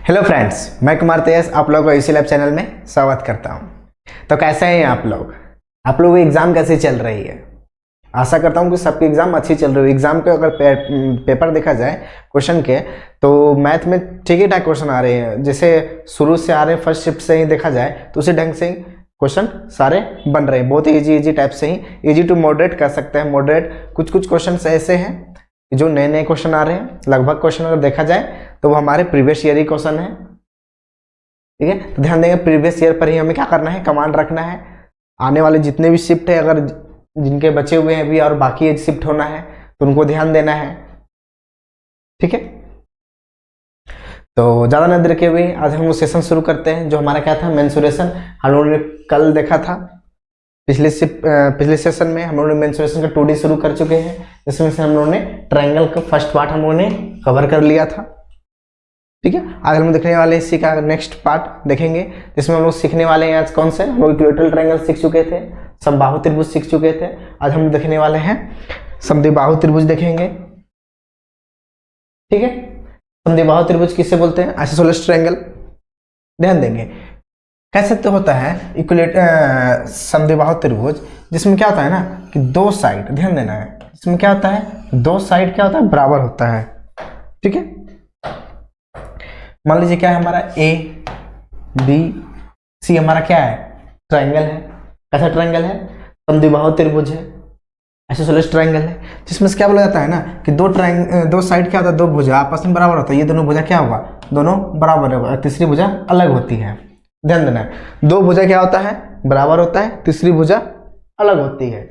Hello friends, मैं कुमार तेज आप लोगों को इसी लैब चैनल में स्वागत करता हूं। तो कैसे हैं आप लोग की एग्ज़ाम कैसी चल रही है? आशा करता हूं कि सबकी एग्ज़ाम अच्छी चल रही है। एग्ज़ाम के अगर पेपर देखा जाए क्वेश्चन के, तो मैथ में ठीक ही ठाक क्वेश्चन आ रहे हैं। जैसे शुरू से आ रहे हैं, फर्स्ट शिफ्ट से ही देखा जाए तो उसी ढंग से क्वेश्चन सारे बन रहे हैं। बहुत ही इजी टाइप से ही, इजी टू मॉडरेट कर सकते हैं। मॉडरेट कुछ क्वेश्चन ऐसे हैं जो नए क्वेश्चन आ रहे हैं। लगभग क्वेश्चन अगर देखा जाए तो वो हमारे प्रीवियस ईयर ही क्वेश्चन है। ठीक है, तो ध्यान देंगे प्रीवियस ईयर पर ही हमें क्या करना है, कमांड रखना है। आने वाले जितने भी शिफ्ट है, अगर जिनके बचे हुए हैं अभी और बाकी शिफ्ट होना है तो उनको ध्यान देना है। ठीक है, तो ज़्यादा न देर के हुए आज हम वो सेशन शुरू करते हैं जो हमारा क्या था, मेंसुरेशन। हम लोगों ने कल देखा था, पिछले सेशन में हम लोगों ने मेंसुरेशन का 2D शुरू कर चुके हैं, जिसमें से हम लोगों ने ट्रायंगल का फर्स्ट पार्ट हम लोगों ने कवर कर लिया था। ठीक है, आज हम देखने वाले इसी का नेक्स्ट पार्ट देखेंगे, जिसमें हम लोग सीखने वाले हैं आज कौन से, हम लोग इक्विलेटरल ट्रायंगल सीख चुके थे, समबाहु त्रिभुज सीख चुके थे। आज हम देखने वाले हैं समद्विबाहु त्रिभुज देखेंगे। ठीक है, समद्विबाहु त्रिभुज किससे बोलते हैं? Isosceles triangle. ध्यान देंगे कैसे तो होता है समद्विबाहु त्रिभुज, जिसमें क्या होता है ना कि दो साइड, ध्यान देना है, इसमें क्या होता है, दो साइड क्या होता है, बराबर होता है। ठीक है, मान लीजिए क्या है हमारा ए बी सी, हमारा क्या है, ट्रायंगल है। कैसा ट्रायंगल है? समद्विबाहु त्रिभुज है, आइसोसेलेस ट्रायंगल है, जिसमें से क्या बोला जाता है ना कि दो साइड क्या होता है, दो भुजा आपस में बराबर होता है। ये दोनों भुजा क्या होगा, दोनों बराबर होगा, तीसरी भुजा अलग होती है। ध्यान देना है, दो भुजा क्या होता है, बराबर होता है, तीसरी भुजा अलग होती है।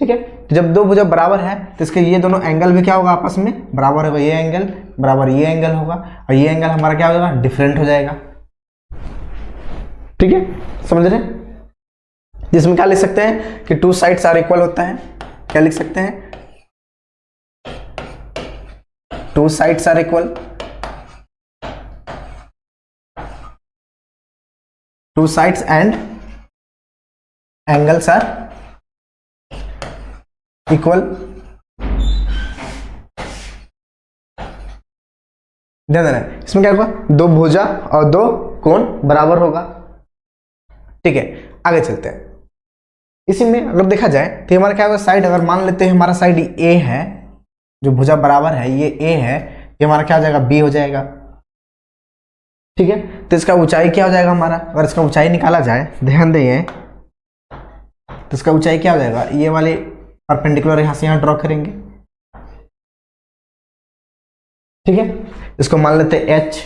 ठीक है, जब दो भुजा बराबर है तो इसके ये दोनों एंगल भी क्या होगा, आपस में बराबर होगा। ये एंगल बराबर ये एंगल होगा, और ये एंगल हमारा क्या होगा, डिफरेंट हो जाएगा। ठीक है, समझ रहे हैं? जिसमें क्या लिख सकते हैं कि टू साइड्स आर इक्वल होता है। क्या लिख सकते हैं? Two sides are equal, two sides and angles are equal. ध्यान देना है, इसमें क्या होगा, दो भुजा और दो कोण बराबर होगा। ठीक है, आगे चलते हैं। इसी में अगर देखा जाए तो हमारा क्या होगा, साइड अगर मान लेते हैं हमारा साइड ए है, जो भुजा बराबर है ये ए है, ये हमारा क्या हो जाएगा, बी हो जाएगा। ठीक है, तो इसका ऊंचाई क्या हो जाएगा हमारा, अगर इसका ऊंचाई निकाला जाए, ध्यान दें, तो इसका ऊंचाई क्या हो जाएगा, ये वाले परपेंडिकुलर यहां से यहां ड्रॉ करेंगे। ठीक है, इसको मान लेते हैं h,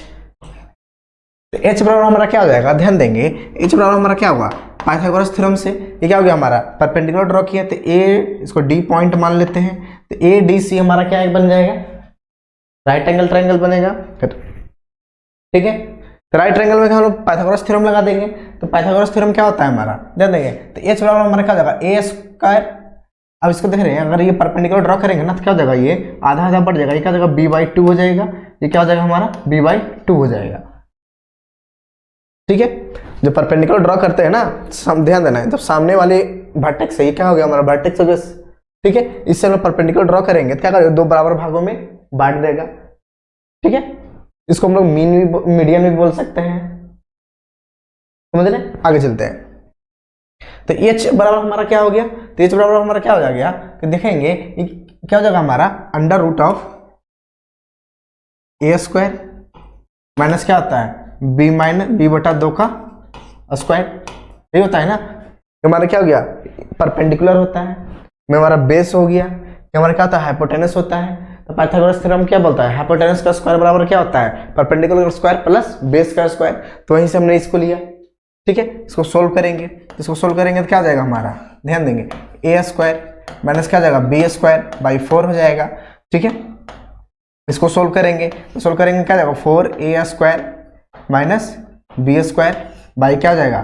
तो h बराबर हमारा क्या हो जाएगा, ध्यान देंगे h बराबर हमारा क्या होगा, पाइथागोरस थ्योरम से ये क्या हो गया, हमारा परपेंडिकुलर ड्रॉ किया तो a, इसको d पॉइंट मान लेते हैं, तो a d c हमारा क्या बन जाएगा, राइट एंगल ट्रायंगल बनेगा। ठीक है, तो राइट एंगल में हम लोग पाइथागोरस थ्योरम लगा देंगे, तो पाइथागोरस थ्योरम क्या होता है हमारा, ध्यान देंगे, तो h बराबर हमारा क्या हो जाएगा, a स्क्वायर। अब इसको देख रहे हैं, अगर ये परपेंडिकुलर ड्रॉ करेंगे ना तो क्या हो जाएगा, ये आधा आधा बढ़ जाएगा, ये क्या हो जाएगा, b/2 हो जाएगा, ये क्या हो जाएगा हमारा, b/2 हो जाएगा। ठीक है, जो परपेंडिकुलर ड्रॉ करते हैं ना, ध्यान देना है, तो सामने वाले वर्टेक्स से ये क्या हो गया हमारा, वर्टेक्स हो गया। ठीक है, इससे हम लोग परपेंडिकुलर ड्रॉ करेंगे तो क्या करेगा, दो बराबर भागों में बांट देगा। ठीक है, इसको हम लोग मीडियन भी बोल सकते हैं। समझ रहे? आगे चलते हैं, तो h बराबर हमारा क्या हो गया, तो h बराबर हमारा क्या हो जाएगा, तो देखेंगे क्या हो जाएगा हमारा, under root of a square minus क्या होता है, b/2 का स्क्वायर, ये होता है ना। हमारा क्या हो गया, परपेंडिकुलर होता है, में हमारा बेस हो गया, हमारा क्या होता है, हाइपोटेनस होता है। तो पाइथागोरस थ्योरम क्या बोलता है, हाइपोटेनस का स्क्वायर बराबर क्या होता है, परपेंडिकुलर स्क्वायर प्लस बेस का स्क्वायर। तो वहीं से हमने इसको लिया। ठीक है, इसको सोल्व करेंगे, इसको सोल्व करेंगे तो क्या आ जाएगा हमारा, ध्यान देंगे, a स्क्वायर माइनस क्या आ जाएगा, b²/4 हो जाएगा। ठीक है, इसको सोल्व करेंगे तो सोल्व करेंगे क्या जाएगा, 4a² माइनस b² बाई क्या हो जाएगा,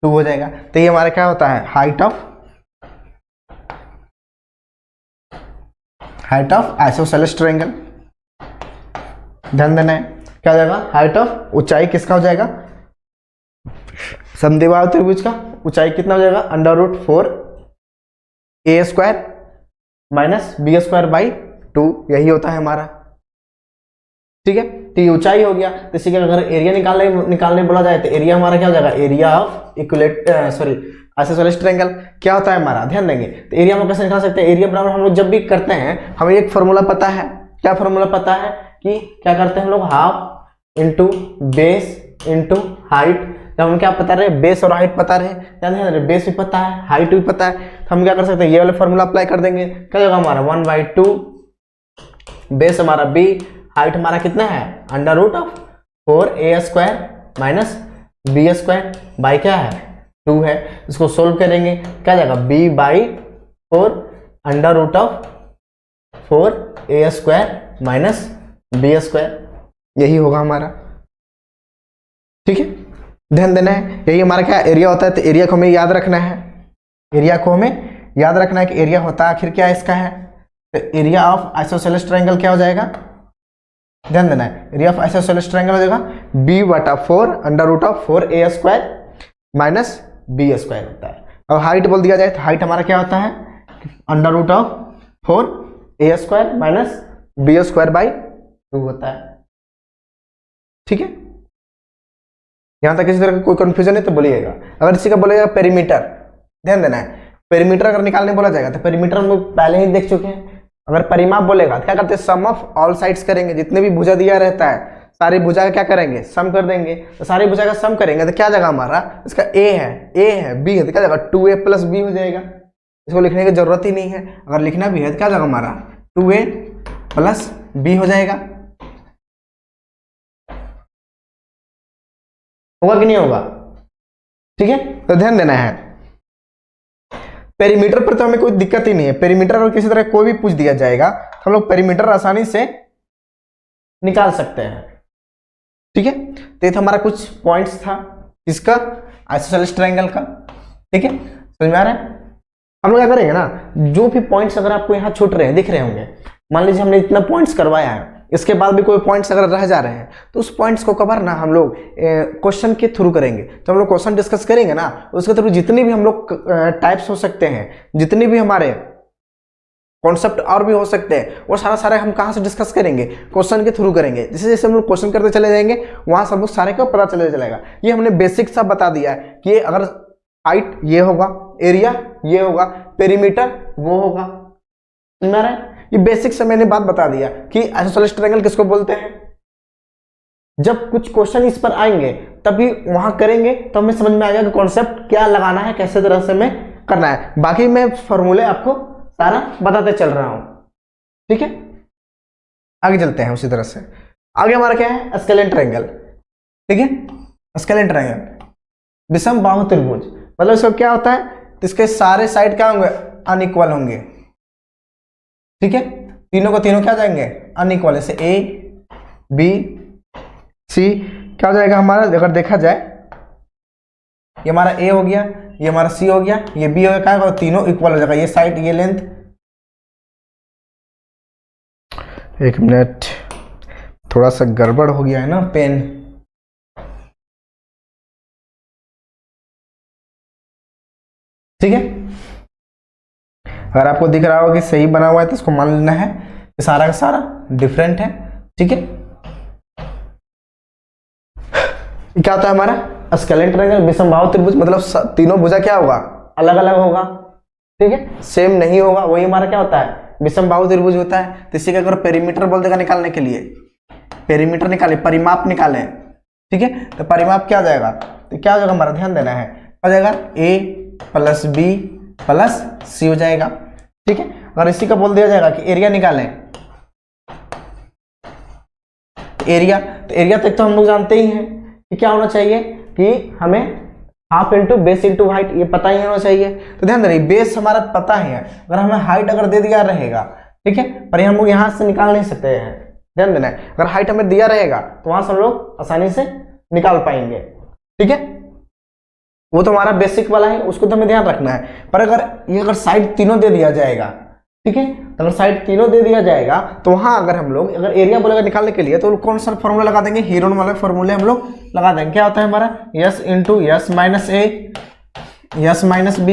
2 हो जाएगा। तो ये हमारा क्या होता है, हाइट ऑफ आइसोसेलेस ट्रायंगल। ध्यान देना है, क्या हो जाएगा, हाइट ऑफ, ऊंचाई किसका हो जाएगा, समद्विबाहु त्रिभुज का ऊंचाई कितना हो जाएगा, √4a² माइनस b² बाई 2, यही होता है हमारा। ठीक है, तो ये ऊंचाई हो गया। तो इसी का अगर एरिया निकालने बोला जाए तो एरिया हमारा क्या हो जाएगा, एरिया ऑफ आइसोसेलेस ट्रायंगल क्या होता है हमारा, ध्यान देंगे। तो एरिया हम कैसे निकाल सकते हैं, एरिया बराबर हम लोग जब भी करते हैं हमें एक फॉर्मूला पता है, क्या फॉर्मूला पता है कि क्या करते हैं हम लोग, half into base into height. जब हम क्या पता रहे, बेस और हाइट पता रहे, बेस भी पता है हाइट भी पता है, तो हम क्या कर सकते हैं, ये वाले फॉर्मूला अप्लाई कर देंगे। क्या होगा हमारा 1/2, बेस हमारा b, हाइट हमारा कितना है √4a² माइनस b² बाई क्या है 2 है। इसको सोल्व करेंगे क्या जाएगा, b/4 √4a² माइनस b², यही होगा हमारा। ठीक है, ध्यान देना है, यही हमारा क्या एरिया होता है। तो एरिया को हमें याद रखना है, एरिया को हमें याद रखना है कि एरिया होता है आखिर क्या इसका है। तो एरिया ऑफ आइसोसेलेस ट्रायंगल क्या हो जाएगा, ध्यान देना है, एरिया ऑफ आइसोसेलेस ट्रायंगल हो जाएगा b/4 √4a² माइनस b² होता है। और हाइट बोल दिया जाए तो हाइट हमारा क्या होता है, √4a² माइनस b²/2 होता है। ठीक है, यहां तक किसी तरह का कोई कंफ्यूजन है तो बोलिएगा। अगर इसी का बोलेगा पेरीमीटर, ध्यान देना है, पेरीमीटर अगर निकालने बोला जाएगा तो पेरीमीटर हम लोग पहले ही देख चुके हैं। अगर परिमाप बोलेगा तो क्या करते हैं, सम ऑफ ऑल साइड्स करेंगे, जितने भी भुजा दिया रहता है सारी भुजा का क्या करेंगे, सम कर देंगे। तो सारी भुजा का सम करेंगे तो क्या जाएगा हमारा, इसका a है b है तो क्या जाएगा 2a + b हो जाएगा। इसको लिखने की जरूरत ही नहीं है, अगर लिखना भी है तो क्या जाएगा हमारा 2a + b हो जाएगा। होगा कि नहीं होगा, ठीक है। तो ध्यान देना है, पेरीमीटर पर तो हमें कोई दिक्कत ही नहीं है। पेरीमीटर अगर किसी तरह कोई भी पूछ दिया जाएगा तो हम लोग पेरीमीटर आसानी से निकाल सकते हैं। ठीक है, तो ये था हमारा कुछ पॉइंट्स था इसका आइसोसेलेस ट्रायंगल का। ठीक है, समझ में आ रहा है। हम लोग क्या करेंगे ना, जो भी पॉइंट्स अगर आपको यहाँ छूट रहे हैं दिख रहे होंगे, मान लीजिए हमने इतना पॉइंट्स करवाया है, इसके बाद भी कोई पॉइंट्स अगर रह जा रहे हैं तो उस पॉइंट्स को कवर ना हम लोग क्वेश्चन के थ्रू करेंगे। तो हम लोग क्वेश्चन डिस्कस करेंगे ना, उसके थ्रू जितनी भी हम लोग टाइप्स हो सकते हैं, जितनी भी हमारे कॉन्सेप्ट और भी हो सकते हैं, वो सारा हम कहाँ से डिस्कस करेंगे, क्वेश्चन के थ्रू करेंगे। जैसे जैसे हम लोग क्वेश्चन करते चले जाएंगे वहां सब लोग सारे का पता चले चलेगा। ये हमने बेसिक सा बता दिया है कि अगर हाइट ये होगा, एरिया ये होगा, पेरीमीटर वो होगा। ये बेसिक से मैंने बात बता दिया कि आइसोसेलेस ट्रायंगल किसको बोलते हैं। जब कुछ क्वेश्चन इस पर आएंगे तभी वहां करेंगे तो हमें समझ में आएगा कि कॉन्सेप्ट क्या लगाना है, कैसे तरह से हमें करना है। बाकी मैं फॉर्मूले आपको सारा बताते चल रहा हूं। ठीक है, आगे चलते हैं। उसी तरह से आगे हमारा क्या है, स्केलेन ट्रायंगल। ठीक है, स्केलेन ट्रायंगल विषम बाहु त्रिभुज, मतलब इसका क्या होता है, तो इसके सारे साइड क्या होंगे, अनइक्वल होंगे। ठीक है, तीनों को तीनों क्या जाएंगे, अनइक्वल। जैसे ए बी सी क्या हो जाएगा हमारा, अगर देखा जाए ये हमारा ए हो गया, ये हमारा सी हो गया, ये बी हो गया, क्या होगा, तीनों इक्वल हो जाएगा। ये साइड ये लेंथ, एक मिनट थोड़ा सा गड़बड़ हो गया है ना पेन। ठीक है, अगर आपको दिख रहा हो कि सही बना हुआ है तो इसको मान लेना है कि सारा का सारा डिफरेंट है। ठीक है, क्या होता है हमारा स्केलेन ट्रायंगल विषम बाहु त्रिभुज, मतलब तीनों भुजा क्या होगा, अलग अलग होगा। ठीक है, सेम नहीं होगा, वही हमारा क्या होता है, विषम बाहु त्रिभुज होता है। तो इसी का अगर पेरीमीटर बोल देगा निकालने के लिए, पेरीमीटर निकाले, परिमाप निकाले। ठीक है, तो परिमाप क्या हो जाएगा, तो क्या हो जाएगा हमारा, ध्यान देना है, हो जाएगा a + b + c हो जाएगा। ठीक है, अगर इसी का बोल दिया जाएगा कि एरिया निकालें, एरिया, तो एरिया तक तो हम लोग जानते ही हैं कि क्या होना चाहिए, कि हमें half into base into height, ये पता ही होना चाहिए। तो ध्यान देना, बेस हमारा पता ही है, अगर हमें हाइट अगर दे दिया रहेगा, ठीक है, पर हम लोग यहाँ से निकाल नहीं सकते हैं। ध्यान देना है, अगर हाइट हमें दिया रहेगा तो वहां से हम लोग आसानी से निकाल पाएंगे। ठीक है, वो तो हमारा बेसिक वाला है, उसको तो हमें ध्यान रखना है। पर अगर साइड तीनों दे दिया जाएगा, ठीक है, तो अगर साइड तीनों दे दिया जाएगा तो वहां अगर हम लोग अगर एरिया बोलेगा निकालने के लिए तो कौन सा फॉर्मूला लगा देंगे, हीरोन वाले फॉर्मूले हम लोग लगा देंगे। क्या होता है हमारा, s into s minus a, s minus b,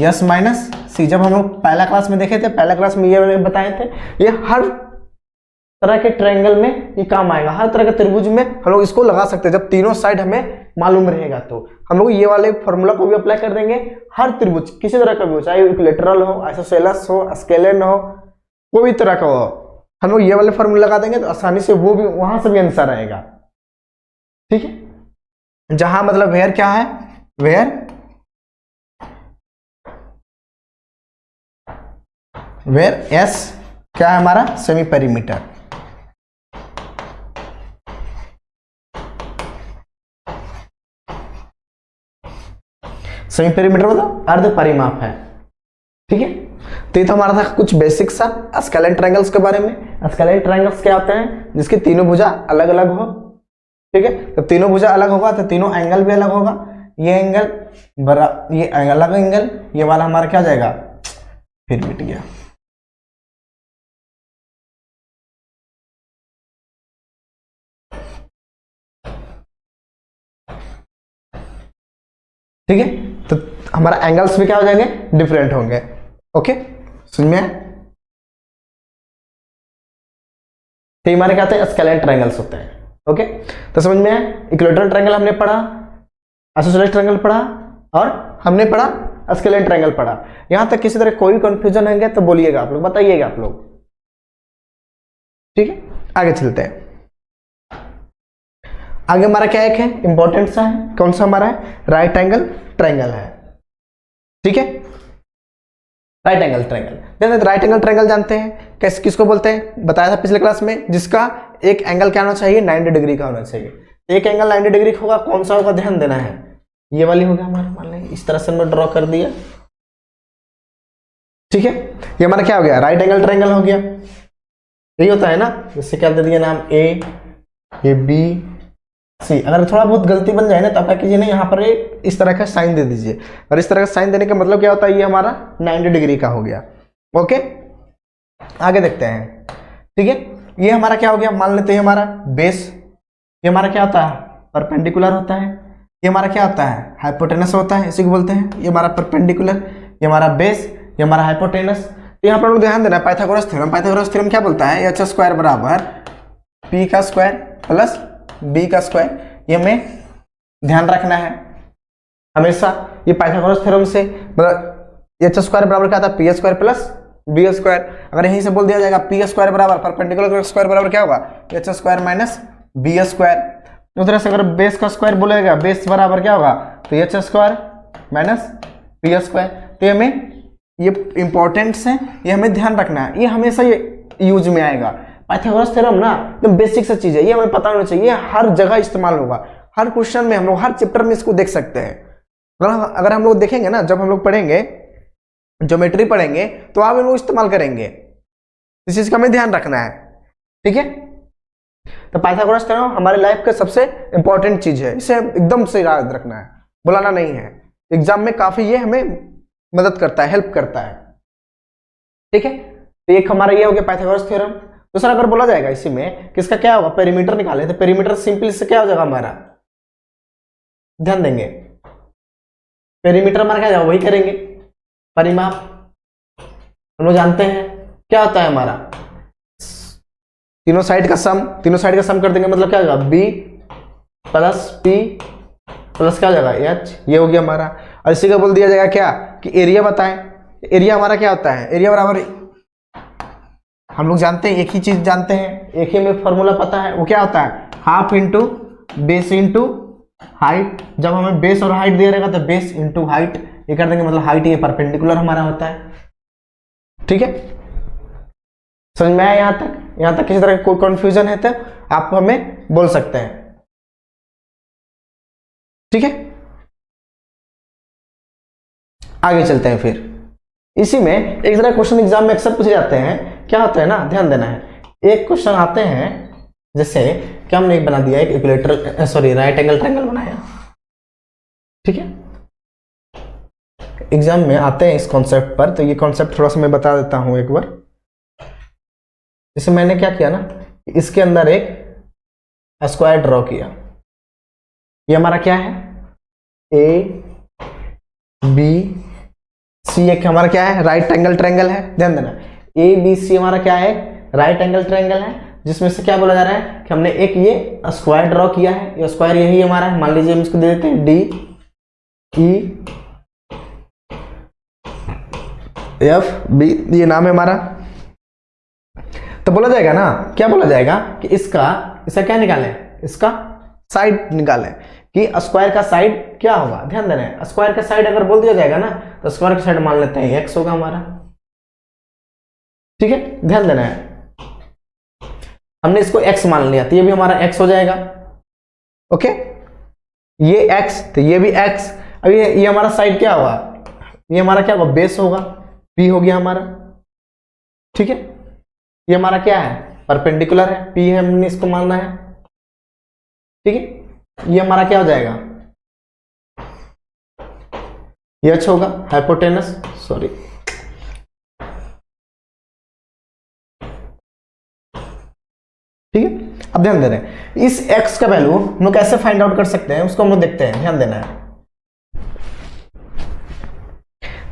s minus c। जब हम लोग पहला क्लास में देखे थे, पहला क्लास में ये बताए थे, ये हर तरह के ट्रायंगल में ये काम आएगा, हर तरह के त्रिभुज में हम लोग इसको लगा सकते हैं जब तीनों साइड हमें मालूम रहेगा। तो हम लोग ये वाले फॉर्मूला को भी अप्लाई कर देंगे हर त्रिभुज, किसी तरह का भी हो, चाहे इक्विलैटरल हो, आइसोसेलेस हो, स्केलेन हो, कोई भी तरह का हो, हम लोग ये वाले फॉर्मूला लगा देंगे तो आसानी से वो भी वहां से भी आंसर आएगा। ठीक है, जहां मतलब वेयर क्या है, वेयर एस क्या है हमारा, सेमी पेरीमीटर। सेमी पेरीमीटर मतलब अर्ध परिमाप है। ठीक है, तो ये तो हमारा था कुछ बेसिक सा स्केलेन ट्रायंगल्स के बारे में। स्केलेन ट्रायंगल्स क्या होते हैं, जिसकी तीनों भुजा अलग अलग हो। ठीक है, तो तीनों भुजा अलग होगा तो तीनों एंगल भी अलग होगा। ये एंगल ये अलग एंगल, ये वाला हमारा क्या जाएगा, फिर मिट गया। ठीक है, तो हमारा एंगल्स भी क्या हो जाएंगे, डिफरेंट होंगे। ओके, समझ में आया? तो हमारे क्या होते हैं, स्केलेन ट्रायंगल्स होते हैं। ओके, तो समझ में आया? इक्विलैटरल ट्रायंगल हमने पढ़ा, आइसोसेलेस ट्रायंगल पढ़ा और हमने पढ़ा स्केलेन ट्रायंगल पढ़ा। यहां तक किसी तरह कोई कंफ्यूजन होंगे तो बोलिएगा आप लोग, बताइएगा आप लोग। ठीक है, आगे चलते हैं। आगे हमारा क्या एक है इंपॉर्टेंट सा है, कौन सा हमारा है, राइट एंगल ट्रायंगल है। ठीक है, right angle triangle, right angle triangle जानते हैं कैसे, किसको बोलते हैं, बताया था पिछले क्लास में, जिसका एक एंगल क्या होना चाहिए, 90 डिग्री का होना चाहिए। एक एंगल 90 डिग्री होगा, कौन सा होगा, ध्यान देना है, ये वाली हो गया हमारा, मान लें इस तरह से हमने ड्रॉ कर दिया। ठीक है, ये हमारा क्या हो गया, राइट एंगल ट्रायंगल हो गया। यही होता है ना, जैसे क्या दे दिया नाम, ए, ये बी, सी। अगर थोड़ा बहुत गलती बन जाए ना तो आप क्या कीजिए ना, यहाँ पर इस तरह का साइन दे दीजिए, और इस तरह का साइन देने का मतलब क्या होता है, ये हमारा 90 डिग्री का हो गया। ओके, आगे देखते हैं। ठीक है, ये हमारा क्या हो गया, मान लेते हैं हमारा बेस, ये हमारा क्या होता है, परपेंडिकुलर होता है। ये हमारा क्या होता है, हाइपोटेनस होता है, इसी को बोलते हैं। ये हमारा परपेंडिकुलर, ये हमारा बेस, ये हमारा हाइपोटेनस। तो यहाँ पर लोग ध्यान देना, पाइथागोरस थ्योरम, पाइथागोरस थ्योरम क्या बोलता है, एच स्क्वायर बराबर पी का स्क्वायर प्लस बी का स्क्वायर। ये हमें ध्यान रखना है हमेशा। ये पाइथागोरस थ्योरम से मतलब एच स्क्वायर बराबर क्या था, P square plus B square. अगर यहीं से बोल दिया जाएगा पी स्क्वायर बराबर परपेंडिकुलर स्क्वायर बराबर क्या होगा, H square minus B square. दूसरे से अगर बेस का स्क्वायर बोलेगा, बेस बराबर क्या होगा, तो H square minus B square. तो ये हमें, ये इंपॉर्टेंट्स है, ये हमें ध्यान रखना है, ये हमेशा ये यूज में आएगा। पाइथागोरस थ्योरम ना एकदम बेसिक सा चीज है, ये हमें पता होना चाहिए, हर जगह इस्तेमाल होगा, हर क्वेश्चन में हम लोग हर चैप्टर में इसको देख सकते हैं। अगर हम लोग देखेंगे ना, जब हम लोग पढ़ेंगे ज्योमेट्री पढ़ेंगे तो आप इनको इस्तेमाल करेंगे, इस चीज का हमें ध्यान रखना है। ठीक है, तो पाइथागोरस थ्योरम हमारे लाइफ का सबसे इंपॉर्टेंट चीज है, इसे एकदम से याद रखना है, बुलाना नहीं है। एग्जाम में काफी ये हमें मदद करता है, हेल्प करता है। ठीक है, तो एक हमारा ये हो गया पाइथागोरस थ्योरम। दूसरा अगर बोला जाएगा इसी में किसका क्या होगा, पेरीमीटर निकाले, तो पेरीमीटर सिंपल से क्या हो जाएगा हमारा, ध्यान देंगे, पेरीमीटर हमारा क्या जाएगा, वही करेंगे, परिमाप हम लोग जानते हैं क्या होता है हमारा, तीनों साइड का सम, तीनों साइड का सम कर देंगे, मतलब क्या होगा, बी प्लस पी प्लस क्या हो जाएगा, एच। ये हो गया हमारा। और इसी का बोल दिया जाएगा क्या, कि एरिया बताएं। एरिया हमारा क्या होता है, एरिया बराबर, हम लोग जानते हैं, एक ही चीज जानते हैं, एक ही हमें फॉर्मूला पता है, वो क्या होता है, half into base into height. जब हमें बेस और हाइट दिया रहेगा तो बेस इंटू हाइट ये कर देंगे, मतलब हाइट ये परपेंडिकुलर हमारा होता है। ठीक है, समझ में आया यहां तक? यहां तक किसी तरह का कोई कंफ्यूजन है तो आप हमें बोल सकते हैं। ठीक है, आगे चलते हैं। फिर इसी में एक तरह क्वेश्चन एग्जाम में अक्सर पूछे जाते हैं, क्या होता है ना, ध्यान देना है। एक क्वेश्चन आते हैं, जैसे क्या हमने एक बना दिया, एक equilateral sorry right angle triangle बनाया। ठीक है, एग्जाम में आते हैं इस कॉन्सेप्ट पर, तो ये कॉन्सेप्ट थोड़ा सा मैं बता देता हूं एक बार। जैसे मैंने क्या किया ना, इसके अंदर एक स्क्वायर ड्रॉ किया, ये हमारा क्या है, ए बी सी, एक हमारा क्या है, राइट एंगल ट्रायंगल है। ध्यान देना, ए बी सी हमारा क्या है, राइट एंगल ट्रायंगल है। जिसमें से क्या बोला जा रहा है कि हमने एक ये स्क्वायर ड्रॉ किया है, ये स्क्वायर यही हमारा है, मान लीजिए हम इसको दे देते हैं डी ई एफ बी, ये नाम है हमारा। तो बोला जाएगा ना, क्या बोला जाएगा कि इसका क्या निकालें, इसका साइड निकालें कि स्क्वायर का साइड क्या होगा। ध्यान देना है, स्क्वायर का साइड अगर बोल दिया जाएगा ना तो स्क्वायर का साइड मान लेते हैं एक्स होगा हमारा। ठीक है, ध्यान देना है, हमने इसको x मान लिया तो ये भी हमारा x हो जाएगा। ओके, ये x तो ये भी x। अब ये हमारा साइड क्या होगा, ये हमारा क्या होगा, बेस होगा, p हो गया हमारा। ठीक है, ये हमारा क्या है, परपेंडिकुलर है, p है, हमने इसको मानना है। ठीक है, ये हमारा क्या हो जाएगा, ये h होगा, हाइपोटेनस, सॉरी ठीक है। अब ध्यान दे रहे हैं, इस x का वैल्यू हम लोग कैसे फाइंड आउट कर सकते हैं उसको हम लोग देखते हैं। ध्यान देना है,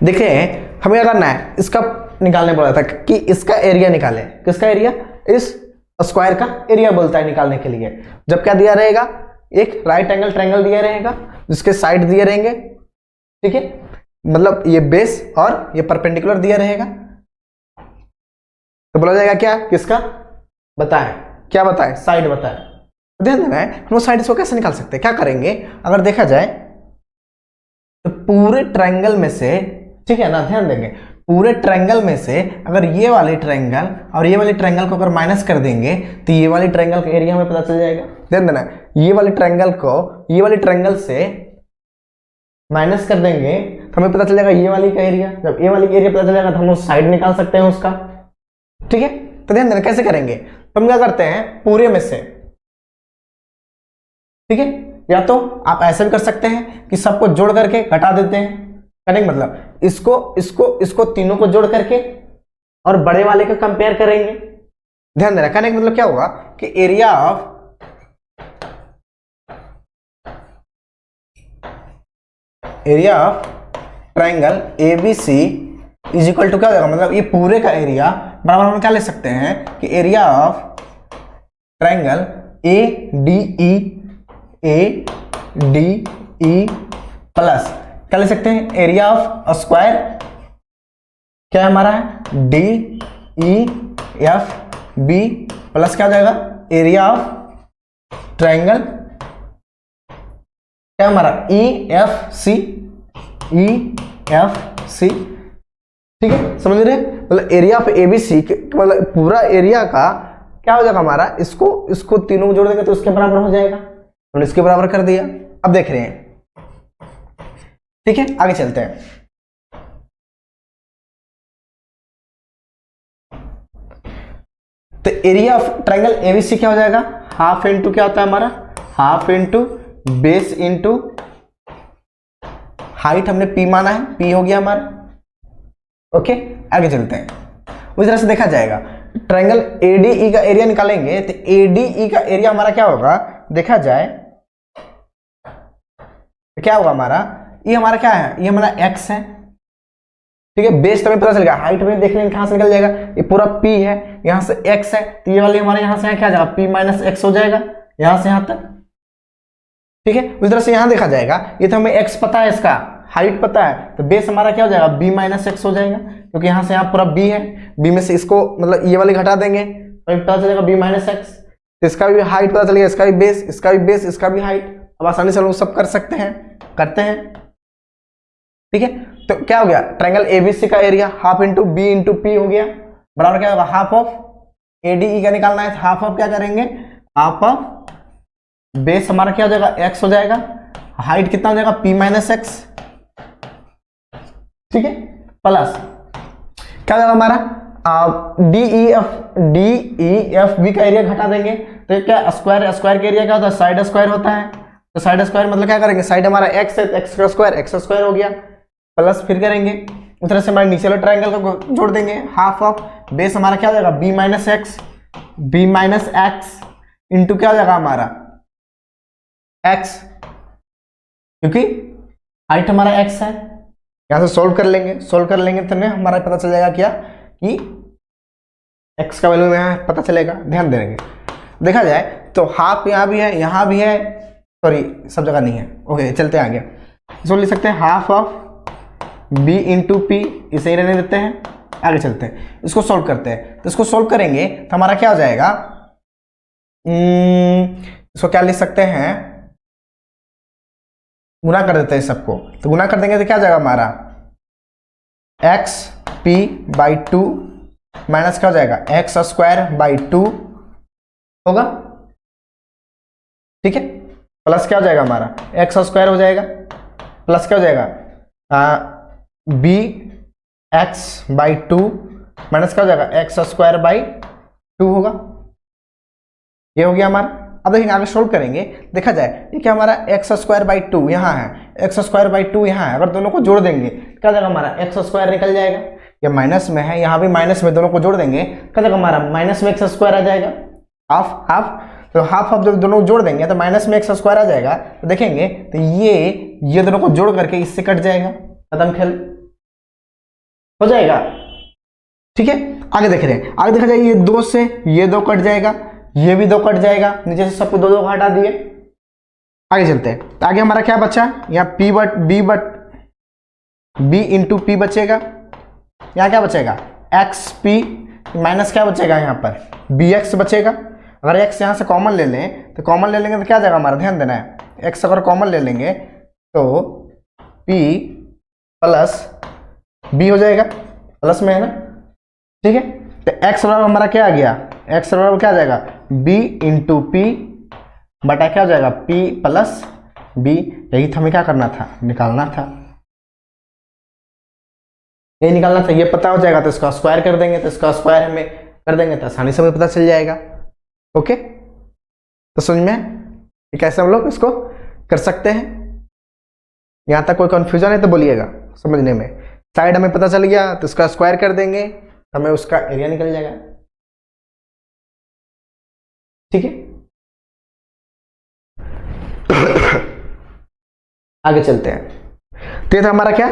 देखिए हमें क्या करना है, इसका निकालने बोला था कि इसका एरिया निकाले। किसका एरिया, इस स्क्वायर का एरिया बोलता है निकालने के लिए। जब क्या दिया रहेगा, एक राइट एंगल ट्रायंगल दिया रहेगा जिसके साइड दिए रहेंगे। ठीक है, मतलब ये बेस और ये परपेंडिकुलर दिया रहेगा, तो बोला जाएगा क्या, किसका बताएं, क्या बताएं, साइड बताएं। ध्यान देना है, हम साइड इसको कैसे निकाल सकते हैं, क्या करेंगे, अगर देखा जाए तो पूरे ट्रायंगल में से, ठीक है ना, ध्यान देंगे, पूरे ट्रायंगल में से अगर ये वाले ट्रायंगल और ये वाले ट्रायंगल को अगर माइनस कर देंगे तो ये वाली ट्रायंगल का एरिया हमें पता चल जाएगा। ध्यान देना, ये वाले ट्रायंगल को ये वाले ट्रायंगल से माइनस कर देंगे तो हमें पता चल जाएगा ये वाली का एरिया। जब ये वाली का एरिया पता चल जाएगा तो हम उस साइड निकाल सकते हैं उसका। ठीक है, तो ध्यान देना कैसे करेंगे, तो हम क्या करते हैं, पूरे में से, ठीक है, या तो आप ऐसे भी कर सकते हैं कि सबको जोड़ करके घटा देते हैं। करने का मतलब इसको इसको इसको तीनों को जोड़ करके और बड़े वाले को कंपेयर करेंगे। ध्यान देना, कहने का मतलब क्या होगा कि area of triangle ABC is equal to क्या हो जाएगा, मतलब ये पूरे का एरिया बराबर हम क्या ले सकते हैं कि area of triangle ADE plus क्या ले सकते हैं, एरिया ऑफ स्क्वायर क्या है हमारा है DEFB प्लस क्या हो जाएगा, एरिया ऑफ ट्रायंगल क्या हमारा EFC। ठीक है, समझ रहे, मतलब एरिया ऑफ ABC मतलब पूरा एरिया का क्या हो जाएगा हमारा, इसको तीनों को जोड़ देंगे तो उसके बराबर हो जाएगा। हमने इसके बराबर कर दिया। अब देख रहे हैं, ठीक है, आगे चलते हैं। तो एरिया ऑफ ट्रायंगल ABC क्या हो जाएगा, हाफ इंटू क्या होता है हमारा, half into base into height, हमने P माना है, P हो गया हमारा। ओके, आगे चलते हैं। उस तरह से देखा जाएगा, ट्रायंगल ADE का एरिया निकालेंगे तो ADE का एरिया हमारा क्या होगा, देखा जाए तो क्या होगा हमारा, ये हमारा क्या है, ये हमारा x है। ठीक है, बेस तो हमें पता चल गया, हाइट में देख लेंगे कहां से निकल जाएगा, ये पूरा P है, यहां से x है, तो ये वाली हमारे यहां से क्या जाएगा, P माइनस x हो जाएगा यहां से यहां तक। ठीक है, उस तरह से यहां देखा जाएगा, ये तो हमें x पता है, इसका हाइट पता है, तो बेस हमारा क्या हो जाएगा, b माइनस x हो जाएगा, क्योंकि यहां से यहां पूरा b है, b में से इसको मतलब ये वाली घटा देंगे तो पता चलेगा b माइनस x। तो इसका भी हाइट पता चलेगा, इसका भी बेस, इसका भी बेस, इसका भी हाइट। अब आसानी से लोग सब कर सकते हैं, करते हैं। ठीक है, तो क्या हो गया, ट्रायंगल ABC का area half into B into P हो गया, बराबर क्या होगा, हाफ ऑफ ADE का निकालना है, हाफ ऑफ क्या करेंगे, हाफ ऑफ बेस हमारा क्या हो जाएगा, x हो जाएगा, हाइट कितना हो जाएगा, P माइनस x। ठीक है, प्लस क्या हो जाएगा हमारा DEFB का एरिया घटा देंगे तो क्या, स्क्वायर का एरिया क्या होता है, साइड स्क्वायर होता है। तो साइड स्क्वायर मतलब क्या करेंगे, साइड हमारा x है, x का स्क्वायर हो गया, प्लस फिर करेंगे उस तरह से हमारे नीचे वाले ट्रायंगल को जोड़ देंगे, हाफ ऑफ बेस हमारा क्या हो जाएगा, b माइनस x इंटू क्या हो जाएगा हमारा x, क्योंकि हाइट हमारा x है। यहां से सोल्व कर लेंगे तो हमारा पता चल जाएगा क्या कि x का वैल्यू यहाँ पता चलेगा, ध्यान देंगे। देखा जाए तो हाफ यहाँ भी है, यहाँ भी है, सॉरी सब जगह नहीं है। ओके चलते हैं आगे। इसको लिख सकते हैं half of b into P, इसे ही रहने देते हैं, आगे चलते हैं। इसको सॉल्व करते हैं, तो इसको सॉल्व करेंगे तो हमारा क्या हो जाएगा, इसको क्या लिख सकते हैं, गुना कर देते हैं सबको। तो गुना कर देंगे तो क्या हो जाएगा हमारा x P by two minus क्या हो जाएगा एक्स स्क्वायर बाई टू होगा, ठीक है। प्लस क्या हो जाएगा हमारा एक्स स्क्वायर हो जाएगा, प्लस क्या हो जाएगा B X by two minus क्या हो जाएगा एक्स स्क्वायर बाई टू होगा। ये हो गया हमारा। अब देखिए आगे सोल्व करेंगे, देखा जाए ये क्या हमारा एक्स स्क्वायर बाई टू यहाँ है, एक्स स्क्वायर बाई टू यहाँ है, अगर दोनों को जोड़ देंगे क्या जाएगा हमारा एक्स स्क्वायर निकल जाएगा, ये माइनस में है, यहाँ भी माइनस में, दोनों को जोड़ देंगे क्या जाएगा हमारा माइनस में एक्स स्क्वायर आ जाएगा, हाफ हाफ, तो हाफ हाफ जब दोनों जोड़ देंगे तो माइनस में एक्स स्क्वायर आ जाएगा। तो देखेंगे तो ये दोनों को जोड़ करके इससे कट जाएगा, खत्म खेल हो जाएगा, ठीक है। आगे देख रहे हैं, आगे देखा जाए ये दो से ये दो कट जाएगा, ये भी दो कट जाएगा, नीचे से सबको दो दो हटा दिए। आगे चलते हैं, तो आगे हमारा क्या बचा, यहाँ बी इंटू पी बचेगा, यहाँ क्या बचेगा एक्स पी माइनस क्या बचेगा यहाँ पर बी एक्स बचेगा। अगर एक्स यहाँ से कॉमन ले लें तो कॉमन ले लेंगे तो क्या जाएगा हमारा, ध्यान देना है, एक्स अगर कॉमन ले लेंगे तो पी प्लस बी हो जाएगा, प्लस में है ना, ठीक है। तो एक्स बराबर हमारा क्या आ गया, एक्स बराबर क्या आ जाएगा बी इंटू पी बटा क्या हो जाएगा पी प्लस बी। यही हमें क्या करना था, निकालना था, ये निकालना था, ये पता हो जाएगा तो इसका स्क्वायर कर देंगे, तो इसका स्क्वायर हमें कर देंगे तो आसानी से हमें पता चल जाएगा। ओके, तो समझ में कैसे हम लोग इसको कर सकते हैं। यहां तक कोई कंफ्यूजन है तो बोलिएगा समझने में। साइड हमें पता चल गया तो इसका स्क्वायर कर देंगे, हमें उसका एरिया निकल जाएगा, ठीक है। आगे चलते हैं। तो ये था हमारा क्या,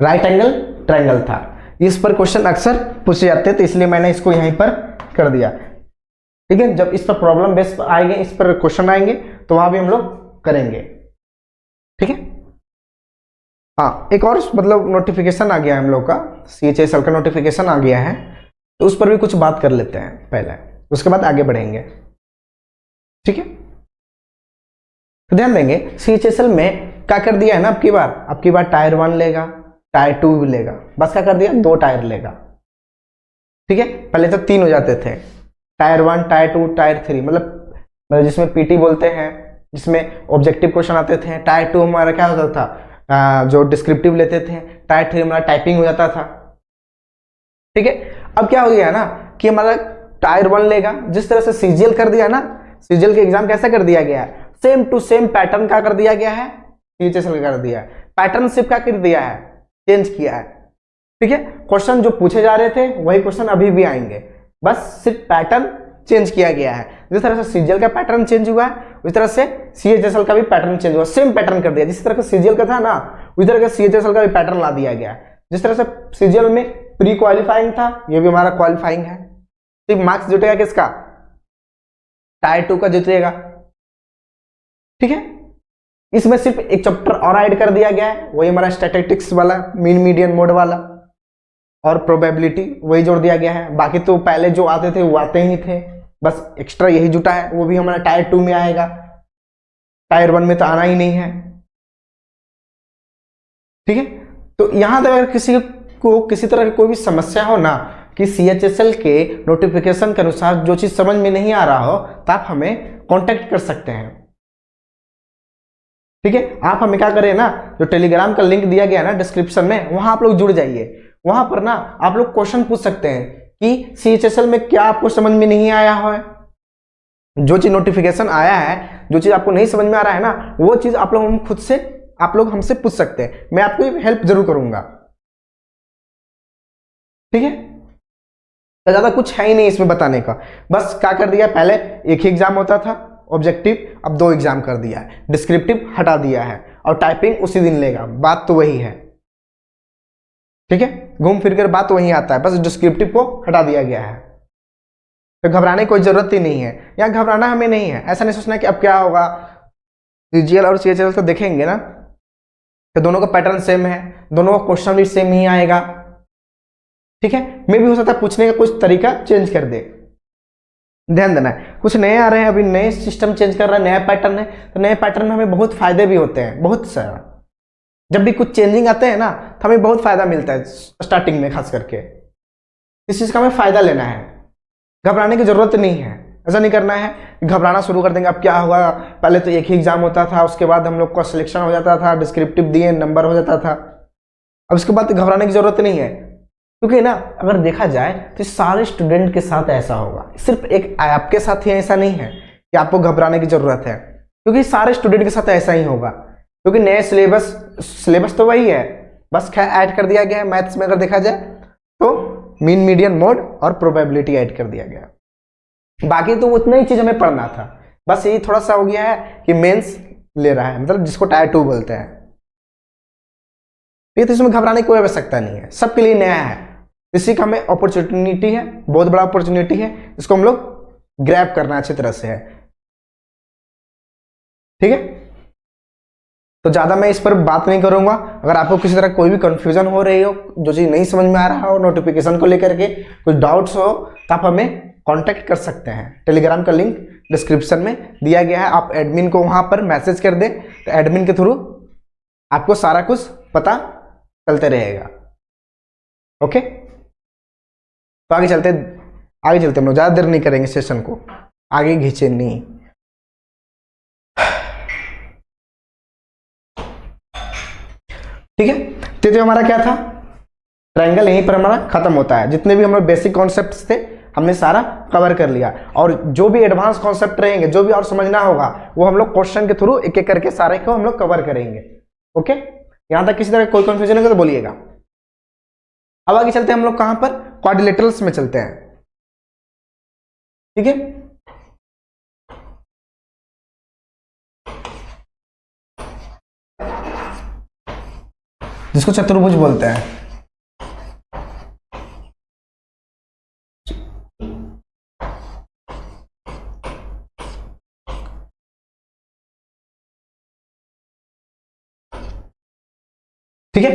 राइट एंगल ट्रायंगल था। इस पर क्वेश्चन अक्सर पूछे जाते हैं तो इसलिए मैंने इसको यहीं पर कर दिया, ठीक है। जब इस पर प्रॉब्लम बेस आएंगे, इस पर क्वेश्चन आएंगे तो वहां भी हम लोग करेंगे, ठीक है। हाँ, एक और मतलब नोटिफिकेशन आ गया है हम लोग का, CHSL का नोटिफिकेशन आ गया है, तो उस पर भी कुछ बात कर लेते हैं पहले, उसके बाद आगे बढ़ेंगे, ठीक है। तो ध्यान देंगे CHSL में क्या कर दिया है ना, अब की बार टायर 1 लेगा, टायर 2 भी लेगा, बस क्या कर दिया 2 टायर लेगा, ठीक है। पहले तो 3 हो जाते थे, टायर 1 टायर 2 टायर 3, मतलब जिसमें PT बोलते हैं, जिसमें ऑब्जेक्टिव क्वेश्चन आते थे। टायर 2 हमारा क्या होता था, जो डिस्क्रिप्टिव लेते थे। टायर 3 हमारा टाइपिंग हो जाता था, ठीक है। अब क्या हो गया ना कि हमारा टायर 1 लेगा, जिस तरह से CGL कर दिया ना, CGL के एग्जाम कैसा कर दिया गया है, सेम टू सेम पैटर्न का कर दिया गया है, CHSL का कर दिया है, पैटर्न सिर्फ क्या कर दिया है, चेंज किया है, ठीक है। क्वेश्चन जो पूछे जा रहे थे वही क्वेश्चन अभी भी आएंगे, बस सिर्फ पैटर्न चेंज किया गया है। जिस तरह से CGL का पैटर्न चेंज हुआ है उस तरह से CHSL का भी पैटर्न चेंज हुआ, सेम पैटर्न कर दिया। जिस तरह का CGL का था ना उस तरह का CHSL का भी पैटर्न ला दिया गया है। जिस तरह से CGL में प्री क्वालिफाइंग था, ये भी हमारा क्वालिफाइंग है। सिर्फ मार्क्स जुटेगा किसका, टायर 2 का जुटेगा, ठीक है। इसमें सिर्फ एक चैप्टर और ऐड कर दिया गया है, वही हमारा स्टैटिस्टिक्स वाला, मीन मीडियन मोड वाला, और प्रोबेबिलिटी वही जोड़ दिया गया है। बाकी तो पहले जो आते थे वो आते ही थे, बस एक्स्ट्रा यही जुटा है, वो भी हमारा टायर 2 में आएगा, टायर 1 में तो आना ही नहीं है, ठीक है। तो यहां तक अगर किसी को किसी तरह की कोई भी समस्या हो ना कि CHSL के नोटिफिकेशन के अनुसार जो चीज समझ में नहीं आ रहा हो तो आप हमें कांटेक्ट कर सकते हैं, ठीक है। आप हमें क्या करें ना, जो टेलीग्राम का लिंक दिया गया है ना डिस्क्रिप्शन में, वहां आप लोग जुड़ जाइए। वहां पर ना आप लोग क्वेश्चन पूछ सकते हैं कि CHSL में क्या आपको समझ में नहीं आया हो, जो चीज नोटिफिकेशन आया है, जो चीज आपको नहीं समझ में आ रहा है ना, वो चीज आप लोग हमसे पूछ सकते हैं, मैं आपको हेल्प जरूर करूंगा, ठीक है। तो ज्यादा कुछ है ही नहीं इसमें बताने का, बस क्या कर दिया, पहले एक ही एग्जाम होता था ऑब्जेक्टिव, अब 2 एग्जाम कर दिया है, डिस्क्रिप्टिव हटा दिया है, और टाइपिंग उसी दिन लेगा, बात तो वही है, ठीक है। घूम फिर कर बात वही आता है, बस डिस्क्रिप्टिव को हटा दिया गया है। तो घबराने की कोई जरूरत ही नहीं है, यहाँ घबराना हमें नहीं है। ऐसा नहीं सोचना कि अब क्या होगा, सीजीएल और सीएचएल तो देखेंगे ना, तो दोनों का पैटर्न सेम है, दोनों का क्वेश्चन भी सेम ही आएगा, ठीक है। मे भी हो सकता है पूछने का कुछ तरीका चेंज कर दे, ध्यान देना है। कुछ नए आ रहे हैं, अभी नए सिस्टम चेंज कर रहा है, नया पैटर्न है, तो नए पैटर्न में हमें बहुत फायदे भी होते हैं, बहुत सारा। जब भी कुछ चेंजिंग आते हैं ना तो हमें बहुत फायदा मिलता है स्टार्टिंग में, खास करके इस चीज का हमें फायदा लेना है, घबराने की जरूरत नहीं है। ऐसा नहीं करना है घबराना शुरू कर देंगे अब क्या होगा, पहले तो एक ही एग्जाम होता था, उसके बाद हम लोग का सिलेक्शन हो जाता था, डिस्क्रिप्टिव दिए नंबर हो जाता था, अब इसके बाद घबराने की जरूरत नहीं है। क्योंकि ना अगर देखा जाए तो सारे स्टूडेंट के साथ ऐसा होगा, सिर्फ एक आपके साथ ही ऐसा नहीं है कि आपको घबराने की जरूरत है, क्योंकि सारे स्टूडेंट के साथ ऐसा ही होगा। क्योंकि नए सिलेबस तो वही है, बस खैर ऐड कर दिया गया है। मैथ्स में अगर देखा जाए तो मीन मीडियन मोड और प्रोबेबिलिटी ऐड कर दिया गया, बाकी तो उतना ही चीज हमें पढ़ना था। बस यही थोड़ा सा हो गया है कि मेंस ले रहा है, मतलब जिसको टायर 2 बोलते हैं। ये तो इसमें घबराने की कोई आवश्यकता नहीं है, सबके लिए नया है। इसी का हमें अपॉर्चुनिटी है, बहुत बड़ा अपॉर्चुनिटी है, इसको हम लोग ग्रैब करना अच्छी तरह से है, ठीक है। तो ज्यादा मैं इस पर बात नहीं करूंगा। अगर आपको किसी तरह कोई भी कंफ्यूजन हो रही हो, जो चीज नहीं समझ में आ रहा हो, नोटिफिकेशन को लेकर के कुछ डाउट्स हो, तो आप हमें कांटेक्ट कर सकते हैं। टेलीग्राम का लिंक डिस्क्रिप्शन में दिया गया है, आप एडमिन को वहां पर मैसेज कर दें तो एडमिन के थ्रू आपको सारा कुछ पता चलते रहेगा, ओके। तो आगे चलते हम लोग, ज्यादा देर नहीं करेंगे सेशन को, आगे खींचे नहीं। ठीक है, तो हमारा क्या था, ट्रायंगल यहीं पर हमारा खत्म होता है। जितने भी हमारे बेसिक कॉन्सेप्ट्स थे हमने सारा कवर कर लिया, और जो भी एडवांस कॉन्सेप्ट रहेंगे, जो भी और समझना होगा, वो हम लोग क्वेश्चन के थ्रू एक एक करके सारे को हम लोग कवर करेंगे, ओके। यहां तक किसी तरह कोई कंफ्यूजन होगा तो बोलिएगा। अब आगे चलते हैं हम लोग कहां पर, क्वाड्रिलेटरल्स में चलते हैं, ठीक है। जिसको चतुर्भुज बोलते हैं, ठीक है।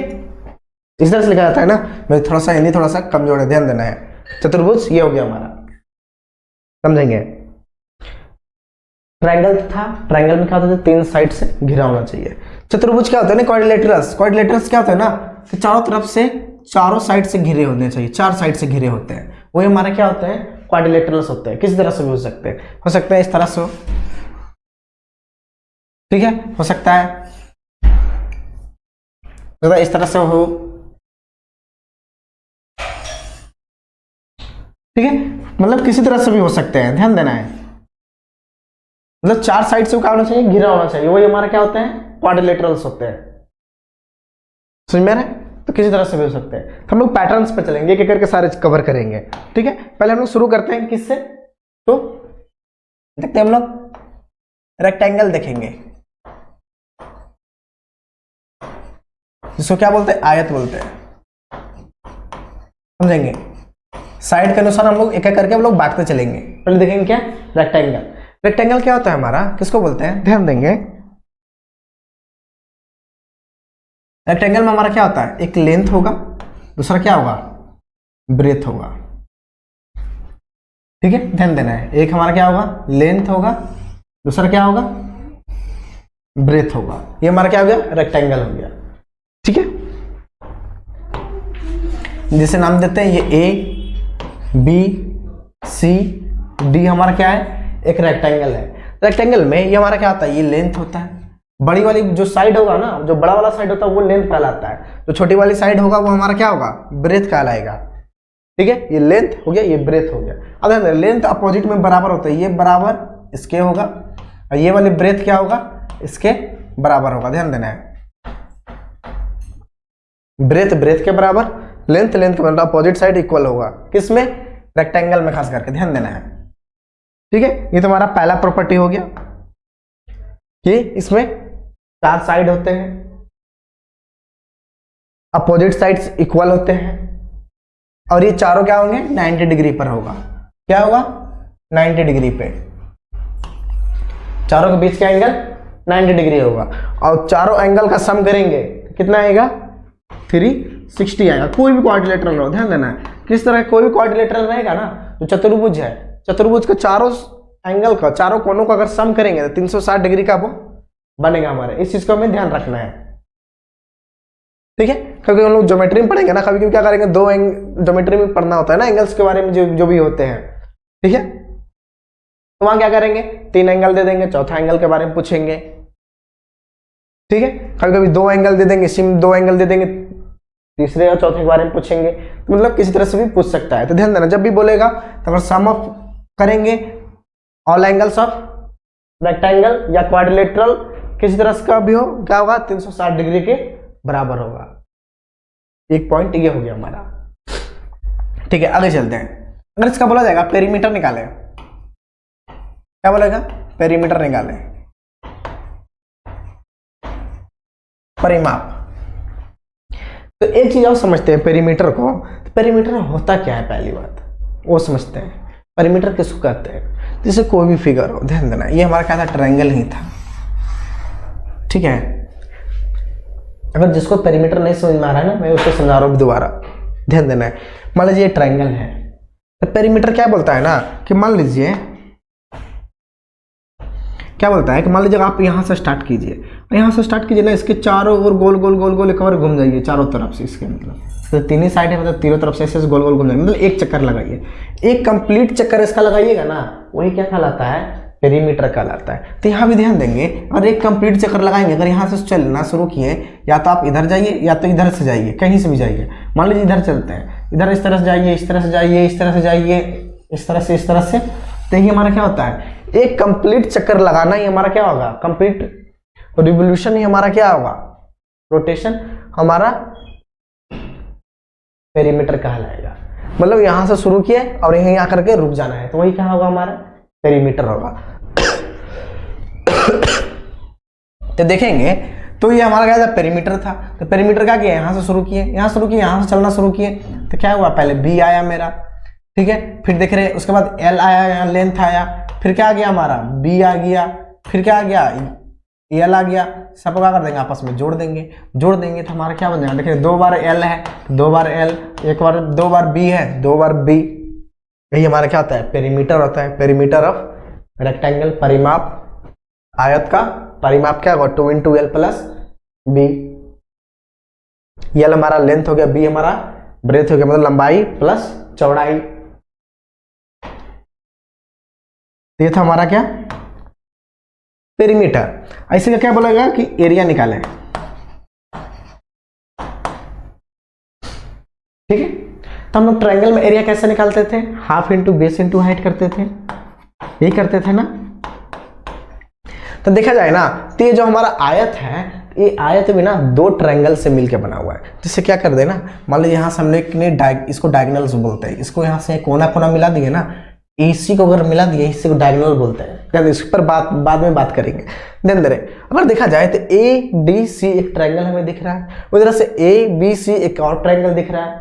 इस तरह से लिखा जाता है ना, मैं थोड़ा सा हिंदी थोड़ा सा कमजोर है, ध्यान देना है। चतुर्भुज ये हो गया हमारा, समझेंगे। ट्रायंगल था, ट्रायंगल में क्या होता है, 3 साइड से घिरा होना चाहिए। चतुर्भुज क्या होता है ना, क्वाड्रिलेटरल्स क्या होता है ना, तो चारों तरफ से, चारों साइड से घिरे होने चाहिए, 4 साइड से घिरे होते हैं, वही हमारा क्या होता है, क्वाड्रिलेटरल्स होते हैं। किस तरह से भी हो सकते हैं इस तरह से, ठीक है, हो सकता है इस तरह से हो, ठीक है, मतलब किसी तरह से भी हो सकते हैं, ध्यान देना है। मतलब 4 साइड से क्या होना चाहिए, घिरा होना चाहिए, वही हमारा क्या होते हैं, क्वाड्रिलेटरल्स होते हैं, समझ में आ रहा है। तो किसी तरह से भी हो सकते हैं। तो हम लोग पैटर्न्स पे चलेंगे, एक एक करके सारे कवर करेंगे, ठीक है। पहले हम लोग शुरू करते हैं किससे, तो देखते हैं हम लोग रेक्टेंगल देखेंगे, जिसको क्या बोलते हैं, आयत बोलते हैं, समझेंगे। साइड के अनुसार हम लोग एक एक करके हम लोग बांटते चलेंगे। पहले देखेंगे क्या, रेक्टेंगल। रेक्टेंगल क्या होता है हमारा, किसको बोलते हैं, ध्यान देंगे। रेक्टेंगल में हमारा क्या होता है, एक लेंथ होगा, दूसरा क्या होगा, ब्रेथ होगा, ठीक है, ध्यान देना है। एक हमारा क्या होगा, लेंथ होगा, दूसरा क्या होगा, ब्रेथ होगा। ये हमारा क्या हो गया, रेक्टेंगल हो गया, ठीक है। जिसे नाम देते हैं ये ए बी सी डी, हमारा क्या है, एक रेक्टेंगल है। रेक्टेंगल में ये हमारा क्या होता है, ये लेंथ होता है। बड़ी वाली जो साइड होगा ना, जो बड़ा वाला साइड होता है वो लेंथ कहलाता है, जो छोटी वाली साइड होगा वो हमारा क्या होगा, ब्रेथ कहलाएगा, ठीक है। ये लेंथ हो गया, ये ब्रेथ हो गया। अब लेंथ अपोजिट में बराबर होता है, ये बराबर इसके होगा, और ये वाली ब्रेथ क्या होगा, इसके बराबर होगा, ध्यान देना है। ब्रेथ के बराबर, लेंथ के बराबर, अपोजिट साइड इक्वल होगा, किसमें, रेक्टेंगल में, खास करके ध्यान देना है, ठीक है। ये तो हमारा पहला प्रॉपर्टी हो गया कि इसमें 4 साइड होते हैं, अपोजिट साइड्स इक्वल होते हैं, और ये चारों क्या होंगे, 90 डिग्री पर होगा। क्या होगा, 90 डिग्री पे, चारों के बीच का एंगल 90 डिग्री होगा, और चारों एंगल का सम करेंगे कितना आएगा 360 आएगा। कोई भी क्वाड्रिलेटरल हो, ध्यान देना है किस तरह कोई भी क्वाड्रिलेटरल रहेगा ना, तो चतुर्भुज है, चतुर्भुज के चारों एंगल का, चारों कोनों का अगर सम करेंगे तो 360 डिग्री का वो बनेगा हमारे। इस चीज को हमें ध्यान रखना है, ठीक है। क्योंकि हम लोग ज्योमेट्री में पढ़ेंगे ना, कभी कभी क्या करेंगे, दो ज्योमेट्री में पढ़ना होता है ना एंगल्स के बारे में, जो भी होते हैं, ठीक है। तो वहां क्या करेंगे, 3 एंगल दे देंगे, चौथा एंगल के बारे में पूछेंगे, ठीक है। कभी कभी 2 एंगल दे देंगे, सिम 2 एंगल दे देंगे, तीसरे और चौथे के बारे में पूछेंगे, तो मतलब किसी तरह से भी पूछ सकता है। तो ध्यान देना, जब भी बोलेगा तो अगर सम ऑफ करेंगे ऑल एंगल्स ऑफ रेक्टेंगल या क्वाड्रिलेटरल किसी तरह का भी हो, क्या होगा 360 डिग्री के बराबर होगा। एक पॉइंट ये हो गया हमारा, ठीक है। आगे चलते हैं। अगर इसका बोला जाएगा पेरीमीटर निकाले, क्या बोलेगा, पेरीमीटर निकाले, परिमाप। तो एक चीज और समझते हैं पेरीमीटर को, तो पेरीमीटर होता क्या है, पहली बात वो समझते हैं। पेरीमीटर किसको कहते हैं, जैसे कोई भी फिगर हो, ध्यान देना, ये हमारा क्या था, ट्रायंगल ही था, ठीक है। अगर जिसको पेरीमीटर नहीं समझ में आ रहा है ना, मैं उसको समझा रहा हूं दोबारा, ध्यान देना है। मान लीजिए ट्रायंगल है, तो पेरीमीटर क्या बोलता है ना, कि मान लीजिए क्या बोलता है कि मान लीजिए आप यहां से स्टार्ट कीजिए, यहां से स्टार्ट कीजिए ना, इसके चारों ओर गोल गोल गोल गोल एक बार घूम जाइए चारों तरफ से, इसके मतलब तो 3 ही साइड है, मतलब तीनों तरफ से ऐसे गोल गोल घूम जाइए, मतलब एक चक्कर लगाइए, एक कंप्लीट चक्कर इसका लगाइएगा ना, वही क्या कहलाता है, पेरीमीटर कहलाता है। तो यहाँ भी ध्यान देंगे, और एक कंप्लीट चक्कर लगाएंगे, अगर यहाँ से चलना शुरू किए, या तो आप इधर जाइए या तो इधर से जाइए, कहीं से भी जाइए। मान लीजिए इधर चलते हैं, इधर इस तरह से जाइए, इस तरह से जाइए, इस तरह से जाइए, इस तरह से, इस तरह से, तो ये हमारा क्या होता है, एक कंप्लीट चक्कर लगाना ही हमारा क्या होगा, कंप्लीट रिवोल्यूशन ही हमारा क्या होगा, रोटेशन हमारा पेरीमीटर कहलाएगा। मतलब यहां से शुरू किए और यहीं आकर के रुक जाना है, तो वही क्या होगा, हमारा पेरीमीटर होगा। तो देखेंगे, तो ये हमारा क्या था, पेरीमीटर था। तो पेरीमीटर क्या किया, यहां से शुरू किए, यहां शुरू किए, यहां से चलना शुरू किए, तो क्या हुआ, पहले बी आया मेरा, ठीक है, फिर देख रहे उसके बाद एल आया, यहाँ लेंथ आया, फिर क्या आ गया हमारा, बी आ गया, फिर क्या आ गया, एल आ गया, सब क्या कर देंगे, आपस में जोड़ देंगे, जोड़ देंगे तो हमारा क्या बन जाएगा, देखिए 2 बार एल है, 2 बार एल, एक बार 2 बार बी है, 2 बार बी, यही हमारा क्या होता है, पेरीमीटर होता है। पेरीमीटर ऑफ रेक्टेंगल, परिमाप, आयत का परिमाप क्या होगा, 2 × एल प्लस बी। एल हमारा लेंथ हो गया, बी हमारा ब्रेथ हो गया, मतलब लंबाई प्लस चौड़ाई। ये था हमारा क्या, पेरीमीटर। ऐसे क्या बोलेगा कि एरिया निकालें, ठीक है। तो हम लोग ट्रायंगल में एरिया कैसे निकालते थे, half into base into height करते थे, यही करते थे ना। तो देखा जाए ना, तो ये जो हमारा आयत है, ये आयत भी ना 2 ट्रायंगल से मिलकर बना हुआ है। जिससे क्या कर देना, मान लीजिए यहाँ से हमने इसको डायगोनल्स बोलते हैं, इसको यहाँ से कोना कोना मिला दिए ना, इसी को अगर मिला दिए, इसी को डायगोनल बोलते हैं। इस पर बाद में बात करेंगे। ध्यान दे रहे, अगर देखा जाए तो ए डी सी एक ट्रायंगल हमें दिख रहा है, उस तरह से ए बी सी एक और ट्रायंगल दिख रहा है,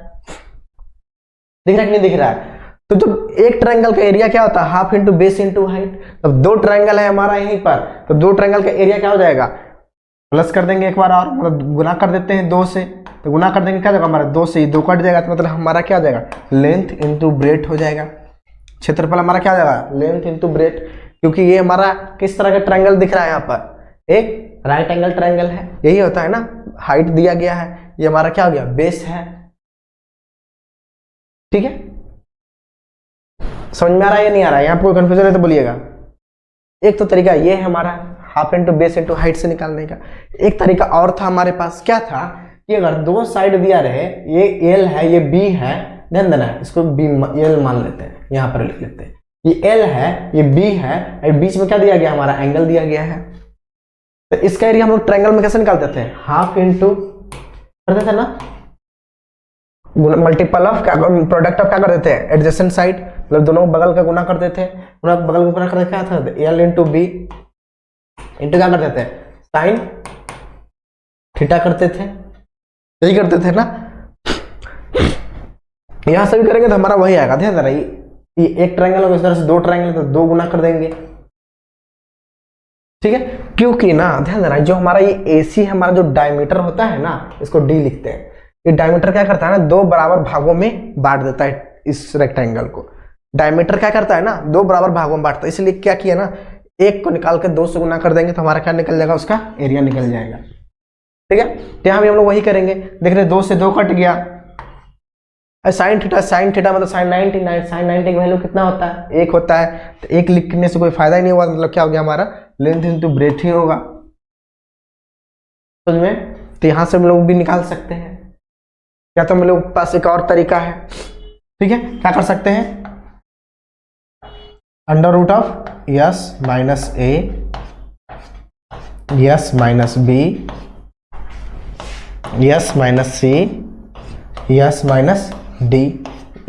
दिख रहा है कि नहीं दिख रहा है। तो जब एक ट्रायंगल का एरिया क्या होता है, half into base into height. अब 2 ट्रायंगल है हमारा यहीं पर, तो 2 ट्रायंगल का एरिया क्या हो जाएगा, प्लस कर देंगे एक बार और, मतलब गुना कर देते हैं 2 से, तो गुना कर देंगे क्या जाएगा हमारा, 2 से 2 कट जाएगा, तो मतलब हमारा क्या हो जाएगा, लेंथ इंटू ब्रेथ हो जाएगा। क्षेत्रफल हमारा क्या हो जाएगा, लेंथ इंटू ब्रेथ, क्योंकि ये हमारा किस तरह का ट्रायंगल दिख रहा है, यहाँ पर एक राइट एंगल ट्रायंगल है, यही होता है ना, हाइट दिया गया है, ये हमारा क्या हो गया, बेस है, ठीक है। समझ में आ रहा है या नहीं आ रहा है, यहाँ पर कोई कंफ्यूजन है तो बोलिएगा। एक तो तरीका ये है हमारा half into base into height से निकालने का। एक तरीका और था हमारे पास, क्या था कि अगर 2 साइड दिया रहे, ये एल है ये बी है, ध्यान देना इसको बी एल मान लेते हैं, यहाँ पर लिख लेते हैं, ये एल है ये बी है, और बीच में क्या दिया गया हमारा, एंगल दिया गया है। तो इसका एरिया हम लोग ट्रायंगल में कैसे निकालते थे, हाफ इंटू करते थे ना, मल्टीपल ऑफ क्या, प्रोडक्ट ऑफ क्या करते थे, एडजेसेंट साइड, मतलब दोनों बगल का गुना करते थे, बगल का गुना करते क्या था, एल इंटू बी इंटू क्या करते थे, साइन थीटा करते थे, यही करते थे ना। यहां से भी करेंगे तो हमारा वही आएगा। ध्यान देना, ये एक ट्रायंगल होगा, इस तरह से दो ट्रायंगल तो दो गुना कर देंगे, ठीक है। क्योंकि ना ध्यान देना, जो हमारा ये AC है, हमारा जो डायमीटर होता है ना, इसको D लिखते हैं। ये डायमीटर क्या करता है ना, दो बराबर भागों में बांट देता है इस रेक्टेंगल को। डायमीटर क्या करता है ना, दो बराबर भागों में बांटता है। इसलिए क्या किया ना, एक को निकाल के दो से गुना कर देंगे तो हमारा क्या निकल जाएगा, उसका एरिया निकल जाएगा, ठीक है। तो यहाँ भी हम लोग वही करेंगे। देख रहे, दो से दो कट गया, साइन थीटा मतलब साइन 90, साइन 90 की वैल्यू कितना होता है, एक होता है। तो एक लिखने से कोई फायदा ही नहीं हुआ, मतलब क्या हो गया, हमारा लेंथ इंटू ब्रेथ ही होगा, समझ में। तो यहाँ से हम लोग भी निकाल सकते हैं, या तो हम लोग के पास एक और तरीका है, ठीक है। क्या कर सकते हैं, under root of yes minus A yes minus B yes minus C S minus D,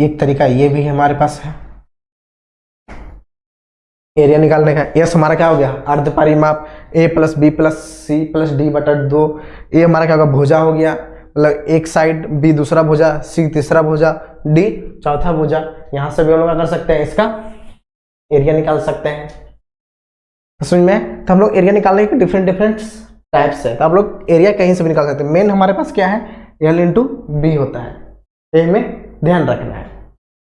एक तरीका ये भी हमारे पास है एरिया निकालने का। यस हमारा क्या हो गया, अर्ध परिमाप a plus B plus C plus D बटा 2। ए हमारा क्या होगा, भुजा हो गया, मतलब एक साइड, बी दूसरा भुजा, सी तीसरा भुजा, डी चौथा भुजा। यहां से भी हम लोग क्या कर सकते हैं, इसका एरिया निकाल सकते हैं, समझ में। तो हम लोग एरिया निकालने के डिफरेंट टाइप्स है, तो आप लोग एरिया कहीं से भी निकाल सकते हैं। मेन हमारे पास क्या है, L इंटू बी होता है, ये हमें ध्यान रखना है,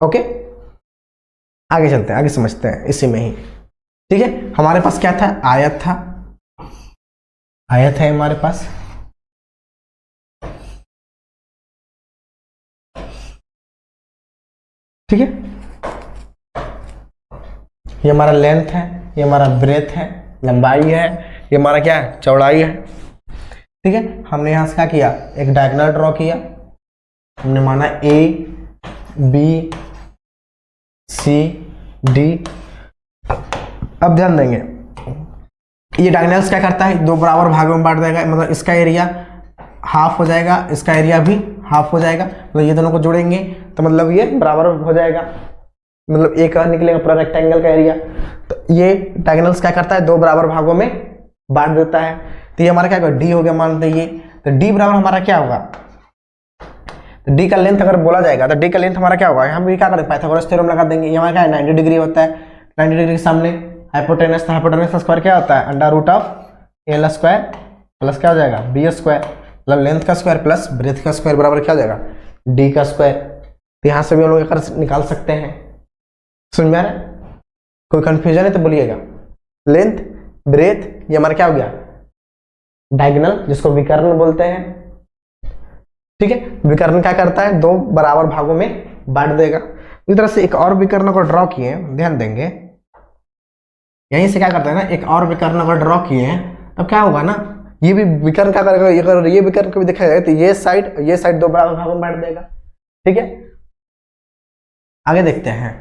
ओके। आगे चलते हैं, आगे समझते हैं इसी में ही, ठीक है। हमारे पास क्या था, आयत था, आयत है हमारे पास, ठीक है। ये हमारा लेंथ है, ये हमारा ब्रेथ है, लंबाई है, ये हमारा क्या है, चौड़ाई है, ठीक है। हमने यहां से क्या किया, एक डायगोनल ड्रॉ किया, हमने माना A B C D। अब ध्यान देंगे, ये डायगोनल्स क्या करता है, दो बराबर भागों में बांट देगा, मतलब इसका एरिया हाफ हो जाएगा, इसका एरिया भी हाफ हो जाएगा, मतलब ये दोनों को जोड़ेंगे तो मतलब ये बराबर हो जाएगा, मतलब एक निकलेगा पूरा रेक्टेंगल का एरिया। तो ये डायगोनल्स क्या करता है, दो बराबर भागों में बांट देता है। तो ये हमारा क्या होगा, डी हो गया, मानते हैं ये। तो डी बराबर हमारा क्या होगा, तो डी का लेंथ अगर बोला जाएगा तो डी का लेंथ हमारा क्या होगा, हम भी क्या करेंगे, पाइथागोरस थ्योरम लगा देंगे। ये हमारा क्या है, 90 डिग्री होता है, 90 डिग्री के सामने हाइपोटेनस, तो हाइपोटेनस का स्क्वायर क्या होता है, under root of L square plus क्या हो जाएगा, बी स्क्वायर, मतलब लेंथ का स्क्वायर प्लस ब्रेथ का स्क्वायर बराबर क्या हो जाएगा, डी का स्क्वायर। तो यहाँ से भी हम लोग निकाल सकते हैं, समझ में आ रहा है। कोई कंफ्यूजन है तो बोलिएगा। लेंथ ब्रेथ ये हमारा क्या हो गया, डायगोनल, जिसको विकर्ण बोलते हैं, ठीक है। विकर्ण क्या करता है, दो बराबर भागों में बांट देगा। इस तरह से एक और विकर्ण को ड्रॉ किए, ध्यान देंगे, यहीं से क्या करते हैं ना, एक और विकर्ण को ड्रॉ किए, तब क्या होगा ना, ये भी विकर्ण क्या करेगा, ये विकर्ण को भी देखा जाए तो ये साइड दो बराबर भागों में बांट देगा, ठीक है। आगे देखते हैं,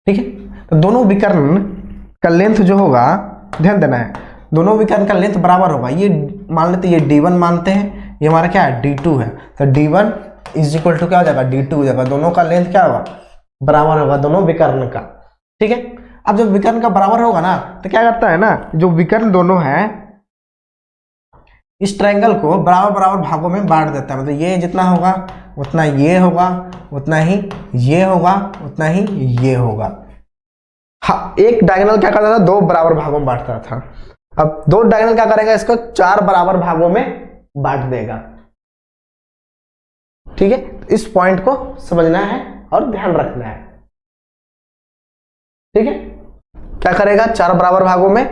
ठीक है। तो दोनों विकर्ण का लेंथ जो होगा, ध्यान देना है, दोनों विकर्ण का लेंथ बराबर होगा। ये मान लेते ये D1 मानते हैं, ये हमारा क्या है, D2 है, तो D1 इज इक्वल टू क्या हो जाएगा, D2 हो जाएगा। दोनों का लेंथ क्या होगा, बराबर होगा, दोनों विकर्ण का, ठीक है। अब जब विकर्ण का बराबर होगा ना, तो क्या करता है ना, जो विकर्ण दोनों है इस ट्रायंगल को बराबर बराबर भागों में बांट देता है, मतलब ये जितना होगा उतना ये होगा, उतना ही ये होगा, उतना ही ये होगा। हाँ, एक डायगोनल क्या करता था, दो बराबर भागों में बांटता था। अब दो डायगोनल क्या करेगा, इसको चार बराबर भागों में बांट देगा, ठीक है। इस पॉइंट को समझना है और ध्यान रखना है, ठीक है। क्या करेगा, चार बराबर भागों में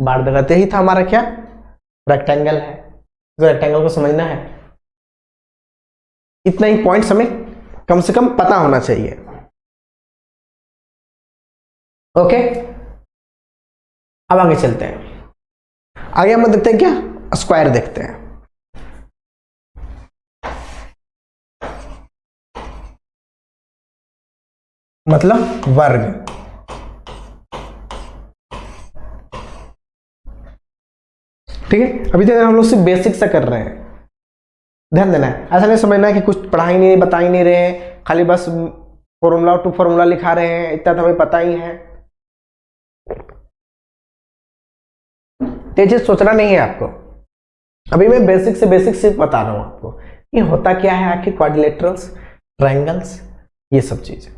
बांट देगा। तो यही था हमारा क्या, रेक्टेंगल है, तो रेक्टेंगल को समझना है। इतना ही पॉइंट्स हमें कम से कम पता होना चाहिए, ओके। अब आगे चलते हैं, आगे हम देखते हैं क्या, स्क्वायर देखते हैं। मतलब वर्ग, ठीक है। अभी तक हम लोग सिर्फ बेसिक से कर रहे हैं, ध्यान देना है। ऐसा नहीं समझना है कि कुछ पढ़ाई नहीं, बता ही नहीं रहे हैं, खाली बस फॉर्मूला टू फॉर्मूला लिखा रहे हैं, इतना तो हमें पता ही है। ये चीज सोचना नहीं है आपको। अभी मैं बेसिक से बेसिक सिर्फ बता रहा हूं आपको, ये होता क्या है आखिर, क्वाड्रिलेटरल्स, ट्रायंगल्स, ये सब चीज़।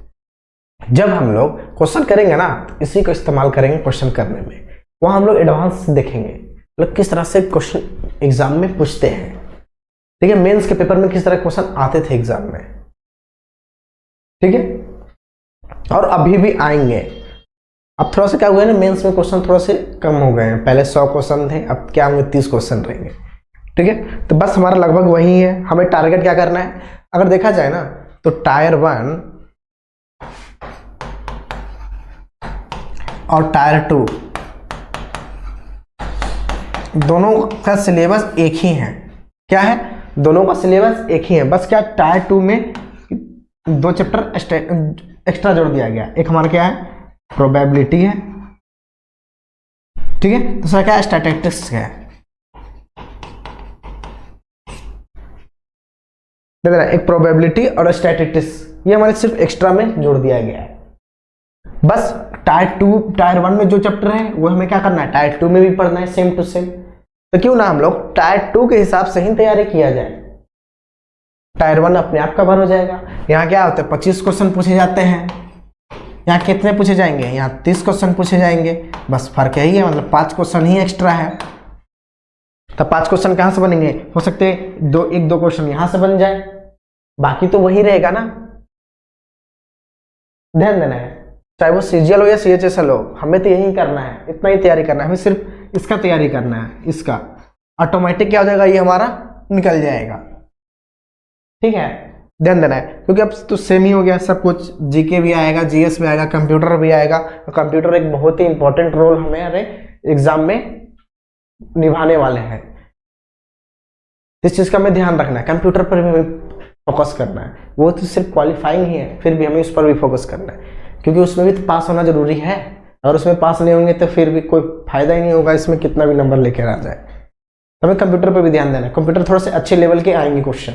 जब हम लोग क्वेश्चन करेंगे ना तो इसी को इस्तेमाल करेंगे क्वेश्चन करने में, वहाँ हम लोग एडवांस देखेंगे मतलब किस तरह से क्वेश्चन एग्जाम में पूछते हैं। ठीक है, मेंस के पेपर में किस तरह क्वेश्चन आते थे एग्जाम में। ठीक है, और अभी भी आएंगे। अब थोड़ा सा क्या हुआ है ना, मेंस में क्वेश्चन थोड़ा से कम हो गए हैं, पहले 100 क्वेश्चन थे, अब क्या होंगे 30 क्वेश्चन रहेंगे। ठीक है, तो बस हमारा लगभग वही है। हमें टारगेट क्या करना है, अगर देखा जाए ना तो टायर 1 और टायर 2 दोनों का सिलेबस एक ही है। क्या है, दोनों का सिलेबस एक ही है, बस क्या टायर 2 में 2 चैप्टर एक्स्ट्रा जोड़ दिया गया। एक हमारा क्या है, प्रोबेबिलिटी है। ठीक है, दूसरा क्या है, स्टैटिस्टिक्स है। एक प्रोबेबिलिटी और स्टैटिस्टिक्स ये हमारे सिर्फ एक्स्ट्रा में जोड़ दिया गया है। बस टायर 1 में जो चैप्टर है वो हमें क्या करना है, टायर 2 में भी पढ़ना है सेम टू सेम। तो क्यों ना हम लोग टायर 2 के हिसाब से ही तैयारी किया जाए, टायर 1 अपने आप कवर हो जाएगा। यहाँ क्या होता है, 25 क्वेश्चन पूछे जाते हैं, यहाँ कितने पूछे जाएंगे, यहाँ 30 क्वेश्चन पूछे जाएंगे। बस फर्क यही है, मतलब 5 क्वेश्चन ही एक्स्ट्रा है। तो 5 क्वेश्चन कहाँ से बनेंगे, हो सकते हैं 1-2 क्वेश्चन यहाँ से बन जाए, बाकी तो वही रहेगा ना। ध्यान देना है, चाहे वो सीजीएल हो या सीएचएसएल हो, हमें तो यही करना है, इतना ही तैयारी करना है, हमें सिर्फ इसका तैयारी करना है। इसका ऑटोमेटिक क्या हो जाएगा, ये हमारा निकल जाएगा। ठीक है, ध्यान देना है, क्योंकि अब तो सेम ही हो गया सब कुछ। जीके भी आएगा, जीएस भी आएगा, कंप्यूटर भी आएगा। कंप्यूटर एक बहुत ही इंपॉर्टेंट रोल हमारे एग्जाम में निभाने वाले हैं। इस चीज का हमें ध्यान रखना है, कंप्यूटर पर भी हमें फोकस करना है। वो तो सिर्फ क्वालिफाइंग ही है, फिर भी हमें उस पर भी फोकस करना है, क्योंकि उसमें भी तो पास होना जरूरी है। अगर उसमें पास नहीं होंगे तो फिर भी कोई फायदा ही नहीं होगा, इसमें कितना भी नंबर लेकर आ जाए। हमें कंप्यूटर पर भी ध्यान देना है, कंप्यूटर थोड़ा से अच्छे लेवल के आएंगे क्वेश्चन,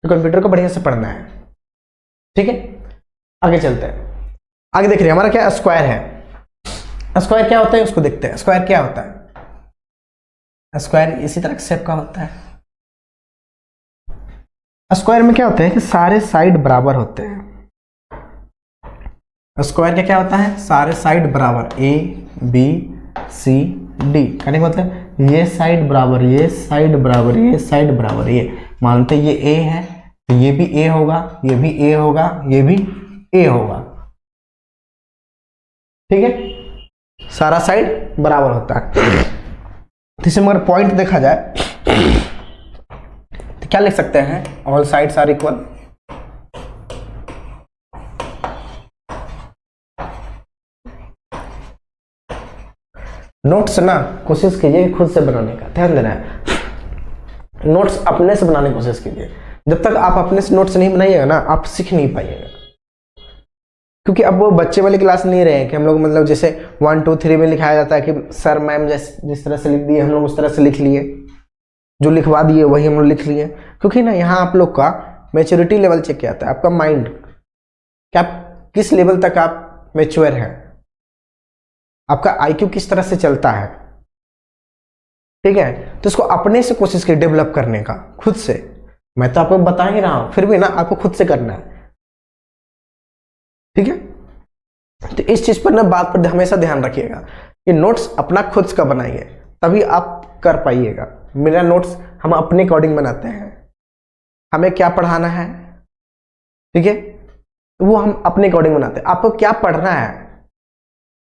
तो कंप्यूटर को बढ़िया से पढ़ना है। ठीक है, आगे चलते हैं। आगे देख रहे हैं हमारा क्या स्क्वायर है। स्क्वायर क्या होता है उसको देखते हैं। स्क्वायर क्या होता है, स्क्वायर इसी तरह के शेप का होता है। स्क्वायर में क्या होता है कि सारे साइड बराबर होते हैं। स्क्वायर क्या क्या होता है, सारे साइड बराबर, ए बी सी डी, यानी मतलब ये साइड बराबर, ये साइड बराबर, ये साइड बराबर। ये मानते ये ए है तो ये भी ए होगा, ये भी ए होगा, ये भी ए होगा। ठीक है, सारा साइड बराबर होता है। इसमें अगर पॉइंट देखा जाए तो क्या लिख सकते हैं, all sides are equal. Notes ना कोशिश कीजिए खुद से बनाने का, ध्यान देना है। नोट्स अपने से बनाने की कोशिश कीजिए। जब तक आप अपने से नोट्स नहीं बनाइएगा ना, आप सीख नहीं पाइएगा, क्योंकि अब वो बच्चे वाली क्लास नहीं रहे कि हम लोग मतलब जैसे 1 2 3 में लिखाया जाता है कि सर मैम जिस तरह से लिख दिए हम लोग उस तरह से लिख लिए, जो लिखवा दिए वही हम लोग लिख लिए। क्योंकि ना यहाँ आप लोग का मैच्योरिटी लेवल चेक किया जाता है, आपका माइंड क्या किस लेवल तक आप मैच्योर हैं, आपका आईक्यू किस तरह से चलता है। ठीक है, तो इसको अपने से कोशिश की डेवलप करने का, खुद से। मैं तो आपको बता ही रहा हूं, फिर भी ना आपको खुद से करना है। ठीक है, तो इस चीज पर ना बात पर हमेशा ध्यान रखिएगा कि नोट्स अपना खुद का बनाइए, तभी आप कर पाइएगा। मेरा नोट्स हम अपने अकॉर्डिंग बनाते हैं, हमें क्या पढ़ाना है, ठीक है, वो हम अपने अकॉर्डिंग बनाते हैं। आपको क्या पढ़ना है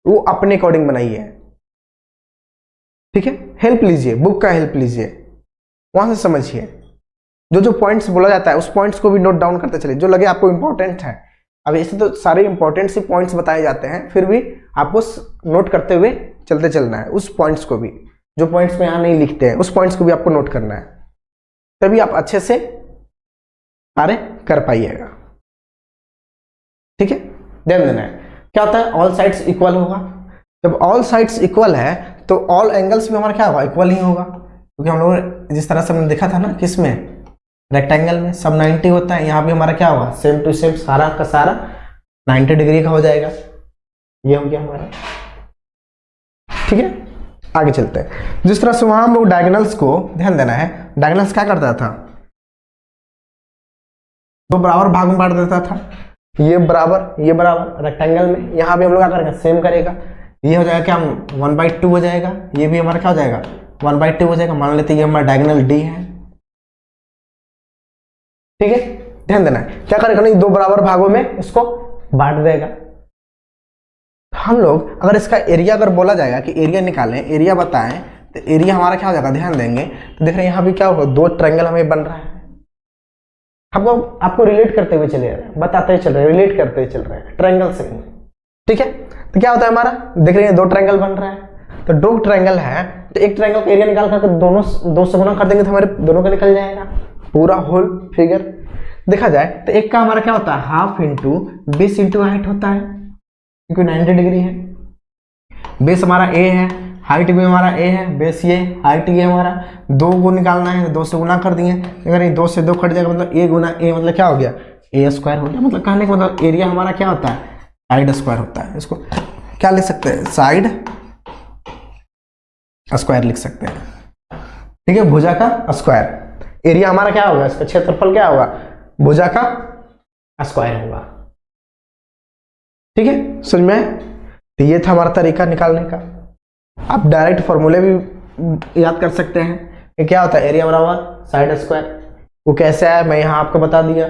वो अपने अकॉर्डिंग बनाइए। ठीक है, हेल्प लीजिए, बुक का हेल्प लीजिए, वहां से समझिए। जो जो पॉइंट्स बोला जाता है उस पॉइंट्स को भी नोट डाउन करते चलिए, जो लगे आपको इंपॉर्टेंट है। अब ऐसे तो सारे इंपॉर्टेंट से पॉइंट्स बताए जाते हैं, फिर भी आपको नोट करते हुए चलते चलना है। उस पॉइंट्स को भी, जो पॉइंट्स में यहाँ नहीं लिखते हैं, उस पॉइंट्स को भी आपको नोट करना है, तभी आप अच्छे से कार्य कर पाइएगा। ठीक है, ध्यान देना है। क्या होता है, ऑल साइड्स इक्वल होगा। जब ऑल साइड्स इक्वल है तो ऑल एंगल्स भी हमारा क्या होगा, इक्वल ही होगा। क्योंकि हम लोग जिस तरह से हमने देखा था ना, किसमें, रेक्टेंगल में सब 90 होता है, यहाँ भी हमारा क्या होगा, सेम टू सेम सारा का सारा 90 डिग्री का हो जाएगा। ये हो गया हमारा। ठीक है, आगे चलते हैं। जिस तरह से वहां हम लोग डायगोनल्स को ध्यान देना है, डायगोनल्स क्या करता था, दो बराबर भाग में बांट देता था। ये बराबर रेक्टेंगल में, यहाँ भी हम लोग क्या करेंगे, सेम करेगा। ये हो जाएगा क्या, 1/2 हो जाएगा, ये भी हमारा क्या हो जाएगा, 1/2 हो जाएगा। मान लेते हैं ये हमारा डायगोनल डी है, ठीक है। ध्यान देना है क्या करेगा, नहीं 2 बराबर भागों में इसको बांट देगा। हम लोग अगर इसका एरिया अगर बोला जाएगा कि एरिया निकालें, एरिया बताएं, तो एरिया हमारा क्या हो जाएगा, ध्यान देंगे तो देख रहे हैं यहाँ भी क्या होगा, 2 ट्रायंगल हमें बन रहा है। आपको रिलेट करते हुए चले जा रहे हैं, बताते हुए चल रहे हैं, रिलेट करते हुए चल रहे हैं ट्रायंगल से, ठीक है। तो क्या होता है हमारा, देख रहे हैं 2 ट्रायंगल बन रहा है, तो 2 ट्रायंगल है, तो एक ट्रायंगल का एरिया निकाल कर दोनों 2 से गुना कर देंगे तो हमारे दोनों का निकल जाएगा पूरा होल फिगर। देखा जाए तो एक का हमारा क्या होता है, half into base into height होता है, क्योंकि 90 डिग्री है। बेस हमारा ए है, हाइट भी हमारा ए है, बेस ये, हाइट ये हमारा। 2 को निकालना है तो 2 से गुना कर दिए, अगर ये 2 से 2 कट जाएगा मतलब ए गुना ए मतलब क्या हो गया, ए स्क्वायर हो गया। मतलब कहने का मतलब एरिया हमारा क्या होता है, साइड स्क्वायर होता है। इसको क्या लिख सकते हैं, साइड स्क्वायर लिख सकते हैं, ठीक है, भुजा का स्क्वायर। एरिया हमारा क्या होगा, इसका क्षेत्रफल क्या होगा, भुजा का स्क्वायर होगा, ठीक है, समझ में। तो ये था हमारा तरीका निकालने का। आप डायरेक्ट फॉर्मूले भी याद कर सकते हैं कि क्या होता है, एरिया बराबर साइड स्क्वायर। वो कैसे आया मैं यहाँ आपको बता दिया,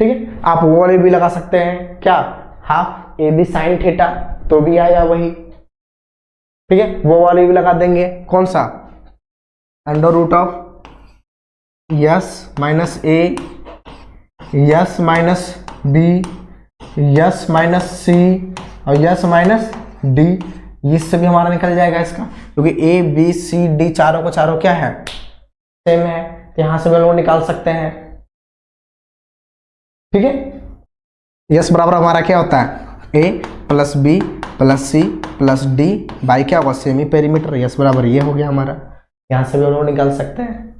ठीक है। आप वो वाले भी लगा सकते हैं, क्या, half A B sine theta, तो भी आया वही, ठीक है। वो वाले भी लगा देंगे, कौन सा, under root of yes minus A, yes minus B, yes minus c और यस माइनस डी। इससे भी हमारा निकल जाएगा इसका, क्योंकि ए बी सी डी चारों को चारों क्या है, सेम है, तो यहां से भी लोग निकाल सकते हैं, ठीक है। यस बराबर हमारा क्या होता है, a plus B plus C plus d by क्या होगा, सेमी पेरीमीटर। यस बराबर ये हो गया हमारा, यहां से भी लोग निकाल सकते हैं,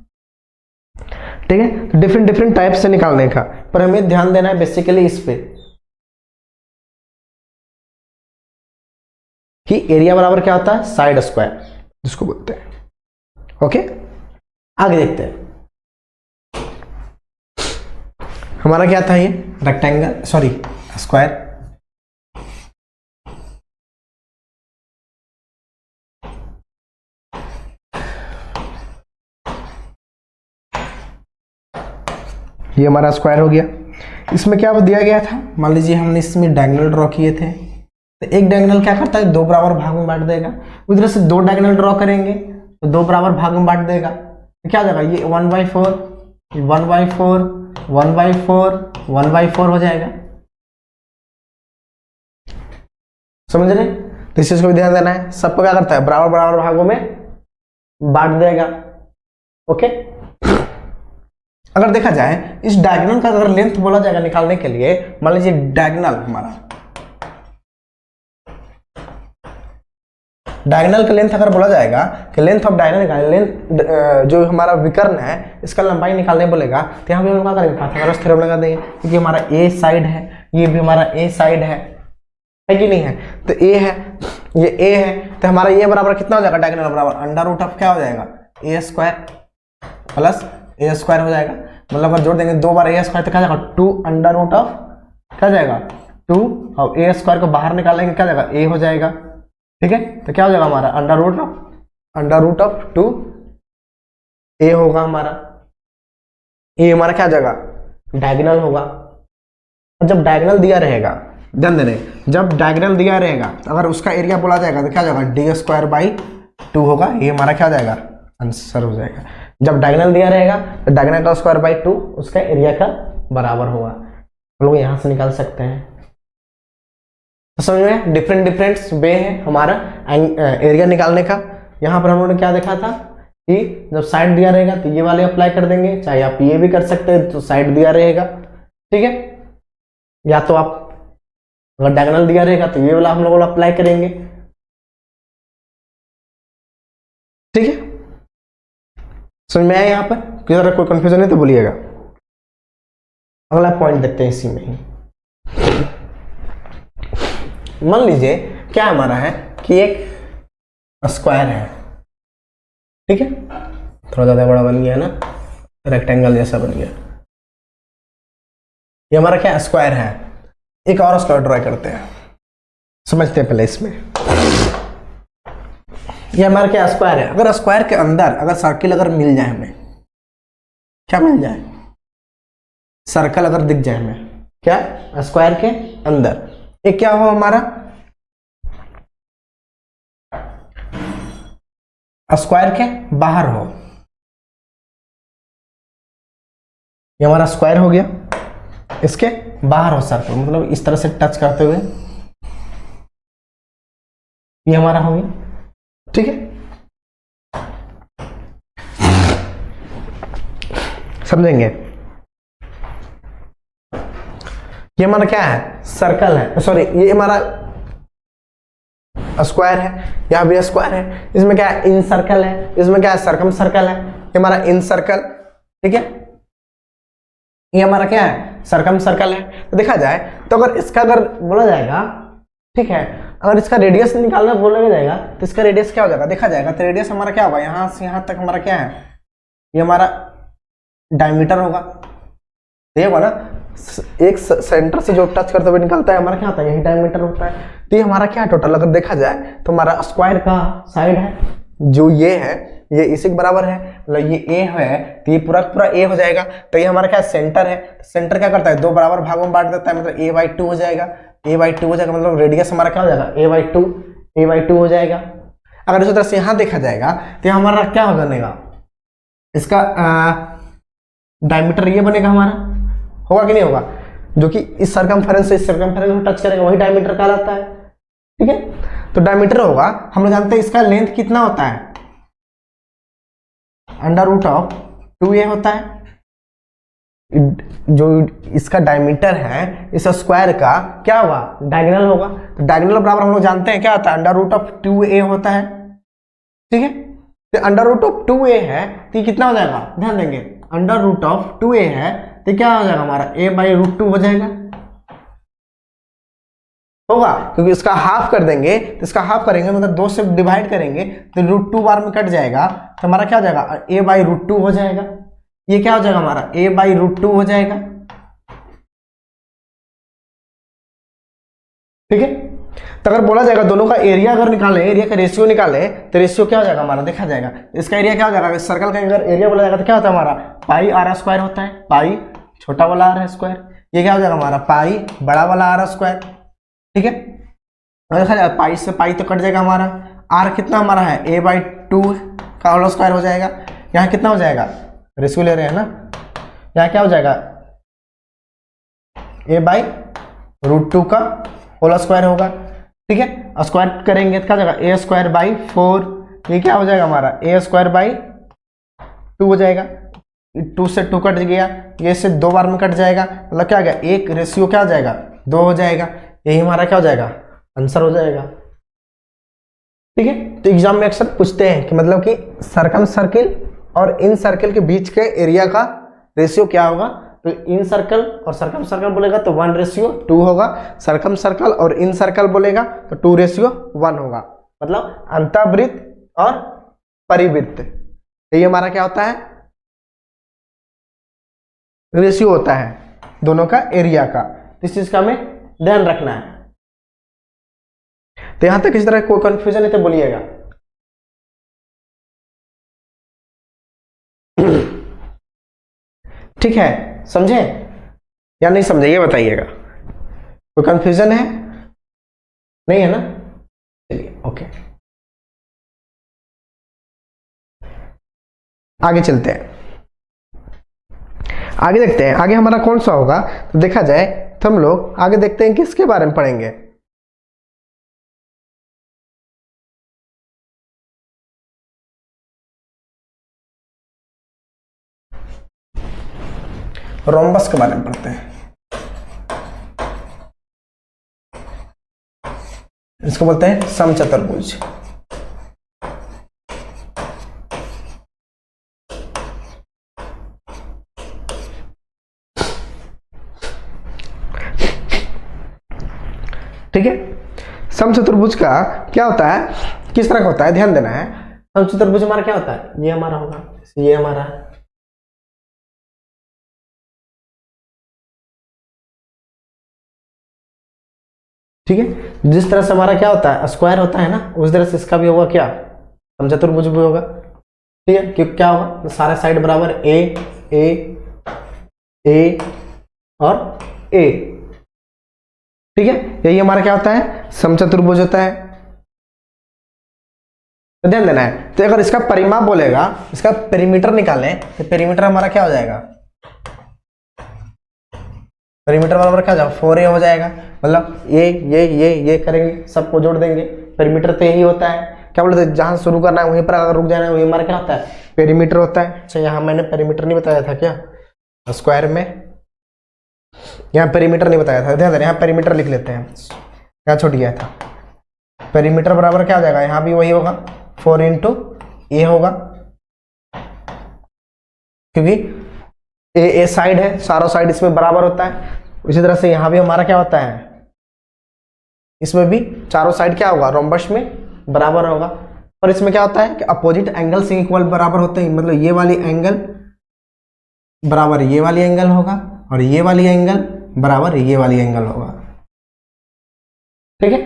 ठीक है। तो डिफरेंट टाइप से निकालने का, पर हमें ध्यान देना है बेसिकली इस पे कि एरिया बराबर क्या होता है, साइड स्क्वायर जिसको बोलते हैं। ओके, आगे देखते हैं। हमारा क्या था ये, रेक्टेंगल, सॉरी स्क्वायर। ये हमारा स्क्वायर हो गया। इसमें क्या दिया गया था, मान लीजिए हमने इसमें डायगोनल ड्रॉ किए थे, तो एक डायगोनल क्या करता है, 2 बराबर भाग में बांट देगा। उधर से 2 डायगोनल ड्रॉ करेंगे तो 2 बराबर भाग में बांट देगा, तो क्या हो जाएगा, ये 1/4 1/4 1/4 1/4 हो जाएगा, समझ रहे। तो इस चीज को भी ध्यान देना है, सबको क्या करता है, बराबर बराबर भागों में बांट देगा। ओके, अगर देखा जाए इस डायगोनल का अगर लेंथ बोला जाएगा निकालने के लिए, मान लीजिए डायगोनल हमारा, डायगोनल का लेंथ अगर बोला जाएगा कि लेंथ ऑफ डायगोनल का लेंथ जो हमारा विकर्ण है इसका लंबाई निकालने बोलेगा, तो यहाँ पे हम क्या करेंगे, पाइथागोरस थ्योरम लगा देंगे, क्योंकि हमारा ए साइड है, ये भी हमारा ए साइड है कि नहीं है, तो ए है, ये ए है, तो हमारा ये बराबर कितना हो जाएगा, डायगोनल बराबर अंडर रूट ऑफ क्या हो जाएगा, ए स्क्वायर प्लस ए स्क्वायर हो जाएगा। मतलब अगर जोड़ देंगे 2 बार ए स्क्वायर तो क्या जाएगा, 2 अंडर रूट ऑफ क्या जाएगा 2, और ए स्क्वायर को बाहर निकालेंगे क्या जाएगा, ए हो जाएगा, ठीक है। तो क्या हो जाएगा हमारा अंडर रूट ऑफ 2 ए होगा हमारा, ए हमारा क्या जाएगा, डायगोनल होगा। और जब डायगोनल दिया रहेगा, ध्यान देने, जब डायगोनल दिया रहेगा अगर उसका एरिया बोला जाएगा तो क्या जाएगा, डी स्क्वायर बाई 2 होगा, ये हमारा क्या जाएगा, आंसर हो जाएगा। जब डायगोनल दिया रहेगा तो डायगोनल का स्क्वायर बाई 2 उसका एरिया का बराबर होगा। हम लोग यहां से निकाल सकते हैं। तो समझ में डिफरेंट वे है हमारा एरिया निकालने का। यहाँ पर हम लोगों ने क्या देखा था कि जब साइड दिया रहेगा तो ये वाले अप्लाई कर देंगे, चाहे आप ये भी कर सकते हैं, तो साइड दिया रहेगा, ठीक है, या तो आप अगर डायगोनल दिया रहेगा तो ये वाला हम लोग अप्लाई करेंगे, ठीक है। समझ में आया यहाँ पर, किसी कोई कंफ्यूजन नहीं तो बोलिएगा। अगला पॉइंट देखते हैं इसी में ही। मान लीजिए क्या हमारा है कि एक स्क्वायर है, ठीक है, थोड़ा ज्यादा बड़ा बन गया ना, रेक्टेंगल जैसा बन गया। ये हमारा क्या स्क्वायर है। एक और स्क्वायर ड्रॉ करते हैं, समझते हैं पहले इसमें। ये हमारा क्या स्क्वायर है। अगर स्क्वायर के अंदर अगर सर्किल अगर मिल जाए हमें, क्या मिल जाए, सर्कल अगर दिख जाए हमें, क्या स्क्वायर के अंदर एक क्या हो हमारा स्क्वायर के बाहर हो, ये हमारा स्क्वायर हो गया, इसके बाहर हो सर्कल, मतलब इस तरह से टच करते हुए ये हमारा हो गया, ठीक है, समझेंगे। ये हमारा क्या है, सर्कल है, सॉरी ये हमारा स्क्वायर है, यहां भी स्क्वायर है, इसमें क्या है, इन सर्कल है, इसमें क्या है, सर्कम सर्कल है, ये हमारा इन सर्कल, ठीक है, ये हमारा क्या है, सर्कम सर्कल है। तो देखा जाए तो अगर इसका अगर बोला जाएगा, ठीक है, अगर इसका रेडियस निकालना बोला जाएगा तो इसका रेडियस क्या हो जाएगा, देखा जाएगा तो रेडियस हमारा क्या होगा, यहां से यहां तक हमारा क्या है, ये हमारा डायमीटर होगा, ये होगा ना, एक सेंटर से जो टच करते हुए निकलता है हमारा क्या होता है, यही डायमीटर होता है। तो ये हमारा क्या टोटल अगर देखा जाए तो हमारा स्क्वायर का साइड है जो ये है, ये इसी के बराबर है, मतलब ये ए है तो ये पूरा पूरा ए हो जाएगा। तो ये हमारा क्या सेंटर है, सेंटर क्या करता है, दो बराबर भागों में बांट देता है, मतलब a/2 हो जाएगा, a/2 हो जाएगा, मतलब रेडियस हमारा क्या हो जाएगा, a/2 हो जाएगा। अगर इसी तरह से यहाँ देखा जाएगा तो हमारा क्या हो बनेगा, इसका डायमीटर ये बनेगा हमारा, होगा कि नहीं होगा, जो कि इस सर्कमफेरेंस से इस सर्कमफेरेंस को टच करेगा वही डायमीटर कहलाता है, ठीक है। तो डायमीटर होगा, हम लोग जानते हैं इसका लेंथ कितना होता है, √2a होता है। जो इसका डायमीटर है इस स्क्वायर का क्या होगा, डायगोनल होगा। तो डायगोनल बराबर हम लोग जानते हैं क्या होता है, √2a होता है, ठीक है। तो √2a है तो ये कितना हो जाएगा, ध्यान देंगे, √2a है तो क्या हो जाएगा हमारा, a/√2 हो जाएगा, होगा, क्योंकि इसका हाफ कर देंगे तो इसका हाफ करेंगे मतलब 2 से डिवाइड करेंगे तो √2 बार में कट जाएगा, तो हमारा क्या हो जाएगा, a/√2 हो जाएगा। ये क्या हो जाएगा हमारा, a/√2 हो जाएगा, ठीक है। तो अगर बोला जाएगा दोनों का एरिया अगर निकालें, एरिया का रेशियो निकालें तो रेशियो क्या हो जाएगा हमारा, देखा जाएगा इसका एरिया क्या हो जाएगा, सर्कल का अगर एरिया बोला जाएगा तो क्या होता है हमारा, πr² होता है, पाई छोटा वाला r स्क्वायर, ये क्या हो जाएगा हमारा पाई बड़ा वाला r स्क्वायर, ठीक है। देखा जाए पाई से पाई तो कट जाएगा हमारा, r कितना हमारा है, a/2 का होल स्क्वायर हो जाएगा, यहाँ कितना हो जाएगा, रेशियो ले रहे हैं ना, यहाँ क्या हो जाएगा, a/√2 का होल स्क्वायर होगा, ठीक है। स्क्वायर करेंगे तो क्या हो जाएगा, a²/4, ये क्या हो जाएगा हमारा, a²/2 हो जाएगा, 2 से 2 कट गया, ये से 2 बार में कट जाएगा, मतलब क्या आ गया, एक रेशियो क्या हो जाएगा, 2 हो जाएगा, यही हमारा क्या हो जाएगा, आंसर हो जाएगा, ठीक है। तो एग्जाम में अक्सर पूछते हैं कि मतलब कि सर्कम सर्किल और इन सर्किल के बीच के एरिया का रेशियो क्या होगा, तो इन सर्कल और सर्कम सर्कल बोलेगा तो 1:2 होगा, सर्कम सर्कल और इन सर्कल बोलेगा तो 2:1 होगा, मतलब अंतःवृत्त और परिवृत्त, ये हमारा क्या होता है, रेशियो होता है दोनों का एरिया का। इस चीज का हमें ध्यान रखना है। तो यहां तक इस तरह कोई कंफ्यूजन है तो बोलिएगा। ठीक है, समझे या नहीं समझे ये बताइएगा, कोई कंफ्यूजन है, नहीं है ना, चलिए ओके आगे चलते हैं, आगे देखते हैं आगे हमारा कौन सा होगा। तो देखा जाए तो हम लोग आगे देखते हैं किसके बारे में पढ़ेंगे, रोम्बस के बारे में पढ़ते हैं। इसको बोलते हैं समचतुर्भुज। ठीक है, समचतुर्भुज का क्या होता है, किस तरह का होता है, ध्यान देना है। समचतुर्भुज हमारा क्या होता है, ये हमारा होगा, ये हमारा ठीक है, जिस तरह से हमारा क्या होता है स्क्वायर होता है ना, उस तरह से इसका भी होगा क्या, समचतुर्भुज भी होगा। ठीक है, क्योंकि क्या होगा, तो सारे साइड बराबर ए ए ए और ए। ठीक है, यही हमारा क्या होता है, समचतुर्भुज होता है। तो ध्यान देना है, तो अगर इसका परिमाप बोलेगा, इसका पेरीमीटर निकालें, तो पेरीमीटर हमारा क्या हो जाएगा, पेरीमीटर बराबर क्या हो जाएगा, 4a हो जाएगा। मतलब ये करेंगे, सबको जोड़ देंगे, पेरीमीटर तो यही होता है। क्या बोलते हैं, जहां शुरू करना है वहीं पर अगर रुक जाना है, वही हमारा क्या होता है, पेरीमीटर होता है। अच्छा, यहाँ मैंने पेरीमीटर नहीं बताया था क्या, स्क्वायर में यहाँ पेरीमीटर नहीं बताया था, ध्यान देना, यहाँ पेरीमीटर लिख लेते हैं, यहाँ छूट गया था। पेरीमीटर बराबर क्या हो जाएगा, यहाँ भी वही होगा, 4 इंटू ए होगा, क्योंकि ए साइड है, चारों साइड इसमें बराबर होता है। इसी तरह से यहाँ भी हमारा क्या होता है, इसमें भी चारों साइड क्या होगा, रोम्बस में बराबर होगा। और इसमें क्या होता है कि अपोजिट एंगल से इक्वल बराबर होते हैं, मतलब ये वाली एंगल बराबर ये वाली एंगल होगा, और ये वाली एंगल बराबर ये वाली एंगल होगा। ठीक है,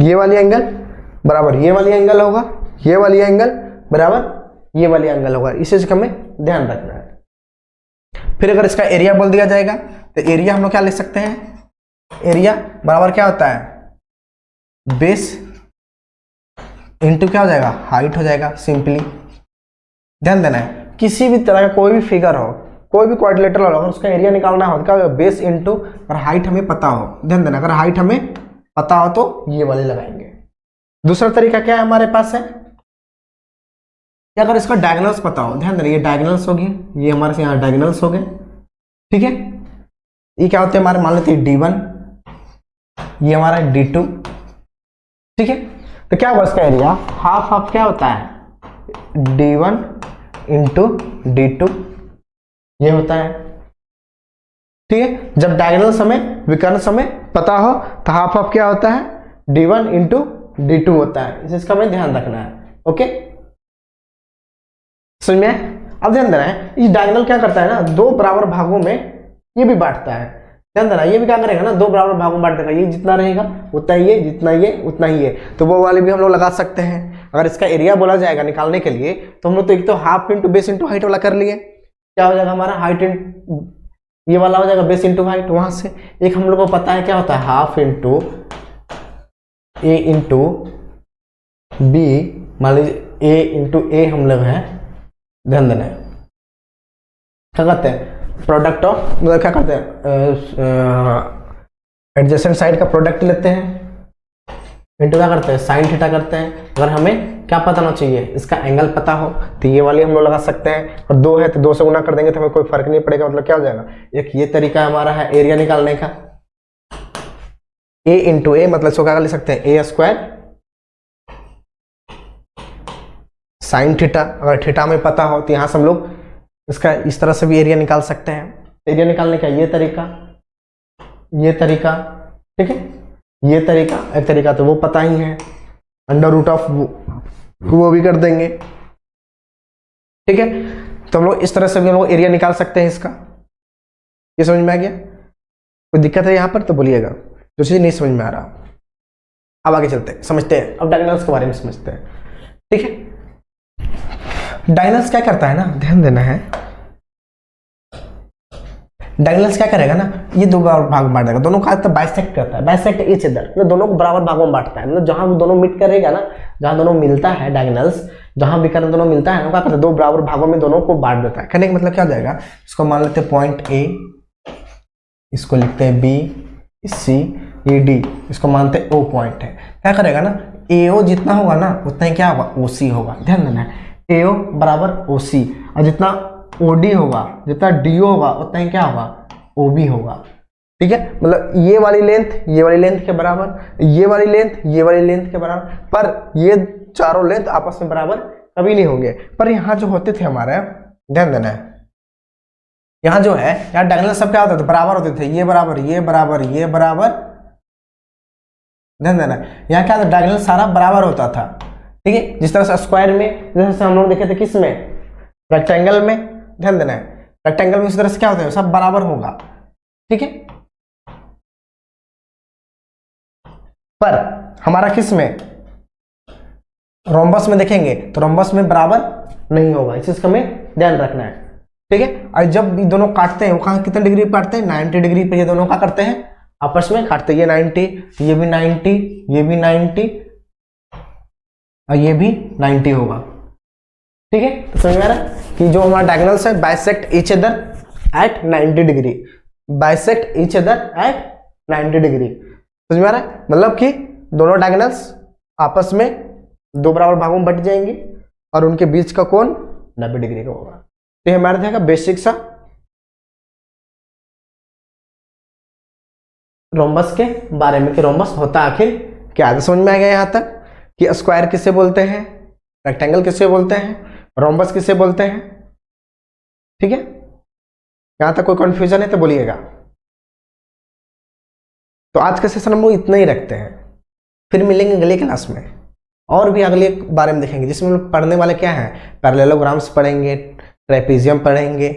ये वाली एंगल बराबर ये वाली एंगल होगा, ये वाली एंगल बराबर ये वाली एंगल होगा। इस चीज का हमें ध्यान रखना है। फिर अगर इसका एरिया बोल दिया जाएगा, तो एरिया हम लोग क्या लिख सकते हैं, एरिया बराबर क्या होता है, बेस इंटू क्या हो जाएगा, हाइट हो जाएगा। सिंपली ध्यान देना है, किसी भी तरह का कोई भी फिगर हो, कोई भी क्वाड्रिलेटरल हो, अगर उसका एरिया निकालना हो, क्या होगा, बेस इंटू, और हाइट हमें पता हो, ध्यान देना, अगर हाइट हमें पता हो तो ये वाले लगाएंगे। दूसरा तरीका क्या है हमारे पास है, अगर इसका डायगोनल्स पता हो, ध्यान देना, ये डायगोनल्स हो गए, ये हमारे से यहाँ डायगोनल्स हो गए। ठीक है, ये क्या होते हैं हमारे, मान लेते हैं D1, ये हमारा D2। ठीक है, तो क्या होगा इसका एरिया, हाफ हाफ क्या होता है, D1 इंटू D2 ये होता है। ठीक है, जब डायगोनल समय विकर्ण समय पता हो, तो हाफ हाफ क्या होता है, D1 इंटू D2 होता है। इसका हमें ध्यान रखना है। ओके, समझ में? अब ध्यान देना है, इस डायगोनल क्या करता है ना, दो बराबर भागों में ये भी बांटता है। ध्यान देना, ये भी क्या करेगा ना, दो बराबर भागों में बांट देगा, ये जितना रहेगा उतना ही ये, जितना ये उतना ही ये। तो वो वाले भी हम लोग लगा सकते हैं। अगर इसका एरिया बोला जाएगा निकालने के लिए, तो हम लोग तो एक तो half into base into height वाला कर लिए, क्या हो जाएगा हमारा, हाइट ये वाला हो जाएगा बेस इंटू हाइट। वहां से एक हम लोग को पता है क्या होता है, हाफ इंटू ए इंटू बी, मान लीजिए ए इंटू ए हम लोग है, ध्यान देना है, क्या कहते हैं, प्रोडक्ट ऑफ, मतलब क्या करते हैं, एडजेसेंट साइड का प्रोडक्ट लेते हैं, इंटू क्या करते हैं, साइन थीटा करते हैं। अगर हमें क्या पता होना चाहिए, इसका एंगल पता हो, तो ये वाली हम लोग लगा सकते हैं, और दो है तो 2 से गुना कर देंगे, तो हमें कोई फर्क नहीं पड़ेगा। मतलब क्या हो जाएगा, एक ये तरीका हमारा है एरिया निकालने का, ए इंटू ए, मतलब इसको क्या लिख सकते हैं, ए स्क्वायर साइन थीटा। अगर थीटा में पता हो, तो यहाँ से हम लोग इसका इस तरह से भी एरिया निकाल सकते हैं। एरिया निकालने का ये तरीका, ये तरीका, ठीक है, ये तरीका, एक तरीका तो वो पता ही है, अंडर रूट ऑफ वो भी कर देंगे। ठीक है, तो हम लोग इस तरह से भी हम लोग एरिया निकाल सकते हैं इसका। ये समझ में आ गया? कोई दिक्कत है यहाँ पर तो बोलिएगा, जो चीज नहीं समझ में आ रहा। अब आगे चलते हैं, समझते हैं, अब डायगोनल्स के बारे में समझते हैं। ठीक है, डायगोनल्स क्या करता है ना, ध्यान देना है, डायगोनल्स क्या करेगा ना, ये दो भाग बांट देगा, दोनों का बाइसेक्ट करता है, बाइसेक्ट ईच अदर, मतलब दोनों को बराबर भागों में बांटता है। मतलब जहां दोनों मीट करेगा ना, जहां दोनों मिलता है डायगोनल्स, जहां विकर्ण दोनों मिलता है, क्या करता है, दो बराबर भागों में दोनों को बांट देता है। कहने का मतलब क्या हो जाएगा, इसको मान लेते हैं पॉइंट ए, इसको लिखते हैं बी, सी, ये डी, इसको मानते हैं ओ पॉइंट है। क्या करेगा ना, एओ जितना होगा ना उतना ही क्या होगा, ओसी होगा। ध्यान देना है, एओ बराबर ओसी, और जितना ओडी होगा, जितना डीओ होगा, उतना ही क्या होगा, ओबी होगा। ठीक है, मतलब ये वाली लेंथ के बराबर, ये वाली लेंथ के बराबर, पर ये चारों लेंथ आपस में बराबर कभी नहीं होंगे। पर यहाँ जो होते थे हमारे, ध्यान देना है, यहाँ जो है, यहाँ डायगोनल सब क्या होते थे, बराबर होते थे, ये बराबर, ये बराबर, ये बराबर। ध्यान देना, यहाँ क्या था, डायगोनल सारा बराबर होता था। ठीक है, जिस तरह से स्क्वायर में, जैसे हम लोग देखे थे किस में, रेक्टेंगल में। ध्यान देना है, रेक्टेंगल में इस तरह से क्या होता है, सब बराबर होगा। ठीक है, पर हमारा किस में, रोम्बस में देखेंगे तो रोम्बस में बराबर नहीं होगा, इस चीज का हमें ध्यान रखना है। ठीक है, और जब ये दोनों काटते हैं वो कहाँ कितने डिग्री पे काटते हैं, 90 डिग्री पे ये दोनों क्या करते हैं, आपस में काटते हैं। ये 90, ये भी 90, ये भी 90 और ये भी 90 होगा। ठीक है, तो समझ में आ रहा है कि जो हमारा डायगोनल्स है bisect each other at 90 degree, bisect each other at 90 degree. समझ में आ रहा है, मतलब कि दोनों डायगोनल्स आपस में दो बराबर भागों में बट जाएंगे और उनके बीच का कोण 90 डिग्री का होगा। तो ये हमारा रहेगा बेसिक सा रोम्बस के बारे में कि रोम्बस होता आखिर क्या है। समझ में आ गया यहाँ तक कि स्क्वायर किसे बोलते हैं, रेक्टेंगल किसे बोलते हैं, रोम्बस किसे बोलते हैं। ठीक है, यहां तक कोई कंफ्यूजन है तो बोलिएगा। तो आज के सेशन हम लोग इतना ही रखते हैं, फिर मिलेंगे अगले क्लास में और भी अगले बारे में देखेंगे, जिसमें हम लोग पढ़ने वाले क्या है, पैरेललोग्राम्स पढ़ेंगे, ट्रेपेजियम पढ़ेंगे।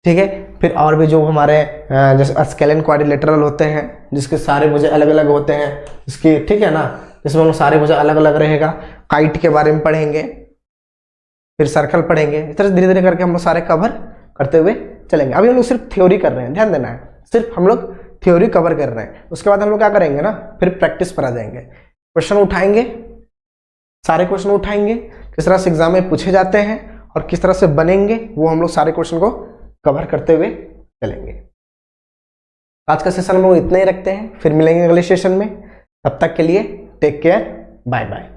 ठीक है, फिर और भी जो हमारे जैसे स्केलेन क्वाड्रिलेटरल होते हैं जिसके सारे भुजा अलग अलग होते हैं इसकी, ठीक है ना, जिसमें हम लोग सारे भुजा अलग अलग रहेगा। काइट के बारे में पढ़ेंगे, फिर सर्कल पढ़ेंगे। इस तरह धीरे धीरे करके हम लोग सारे कवर करते हुए चलेंगे। अभी हम लोग सिर्फ थ्योरी कर रहे हैं, ध्यान देना है, सिर्फ हम लोग थ्योरी कवर कर रहे हैं। उसके बाद हम लोग क्या करेंगे ना, फिर प्रैक्टिस पर आ जाएंगे, क्वेश्चन उठाएंगे, सारे क्वेश्चन उठाएंगे, किस तरह से एग्जाम में पूछे जाते हैं और किस तरह से बनेंगे, वो हम लोग सारे क्वेश्चन को कवर करते हुए चलेंगे। आज का सेशन हम लोग इतना ही रखते हैं, फिर मिलेंगे अगले सेशन में। तब तक के लिए टेक केयर, बाय बाय।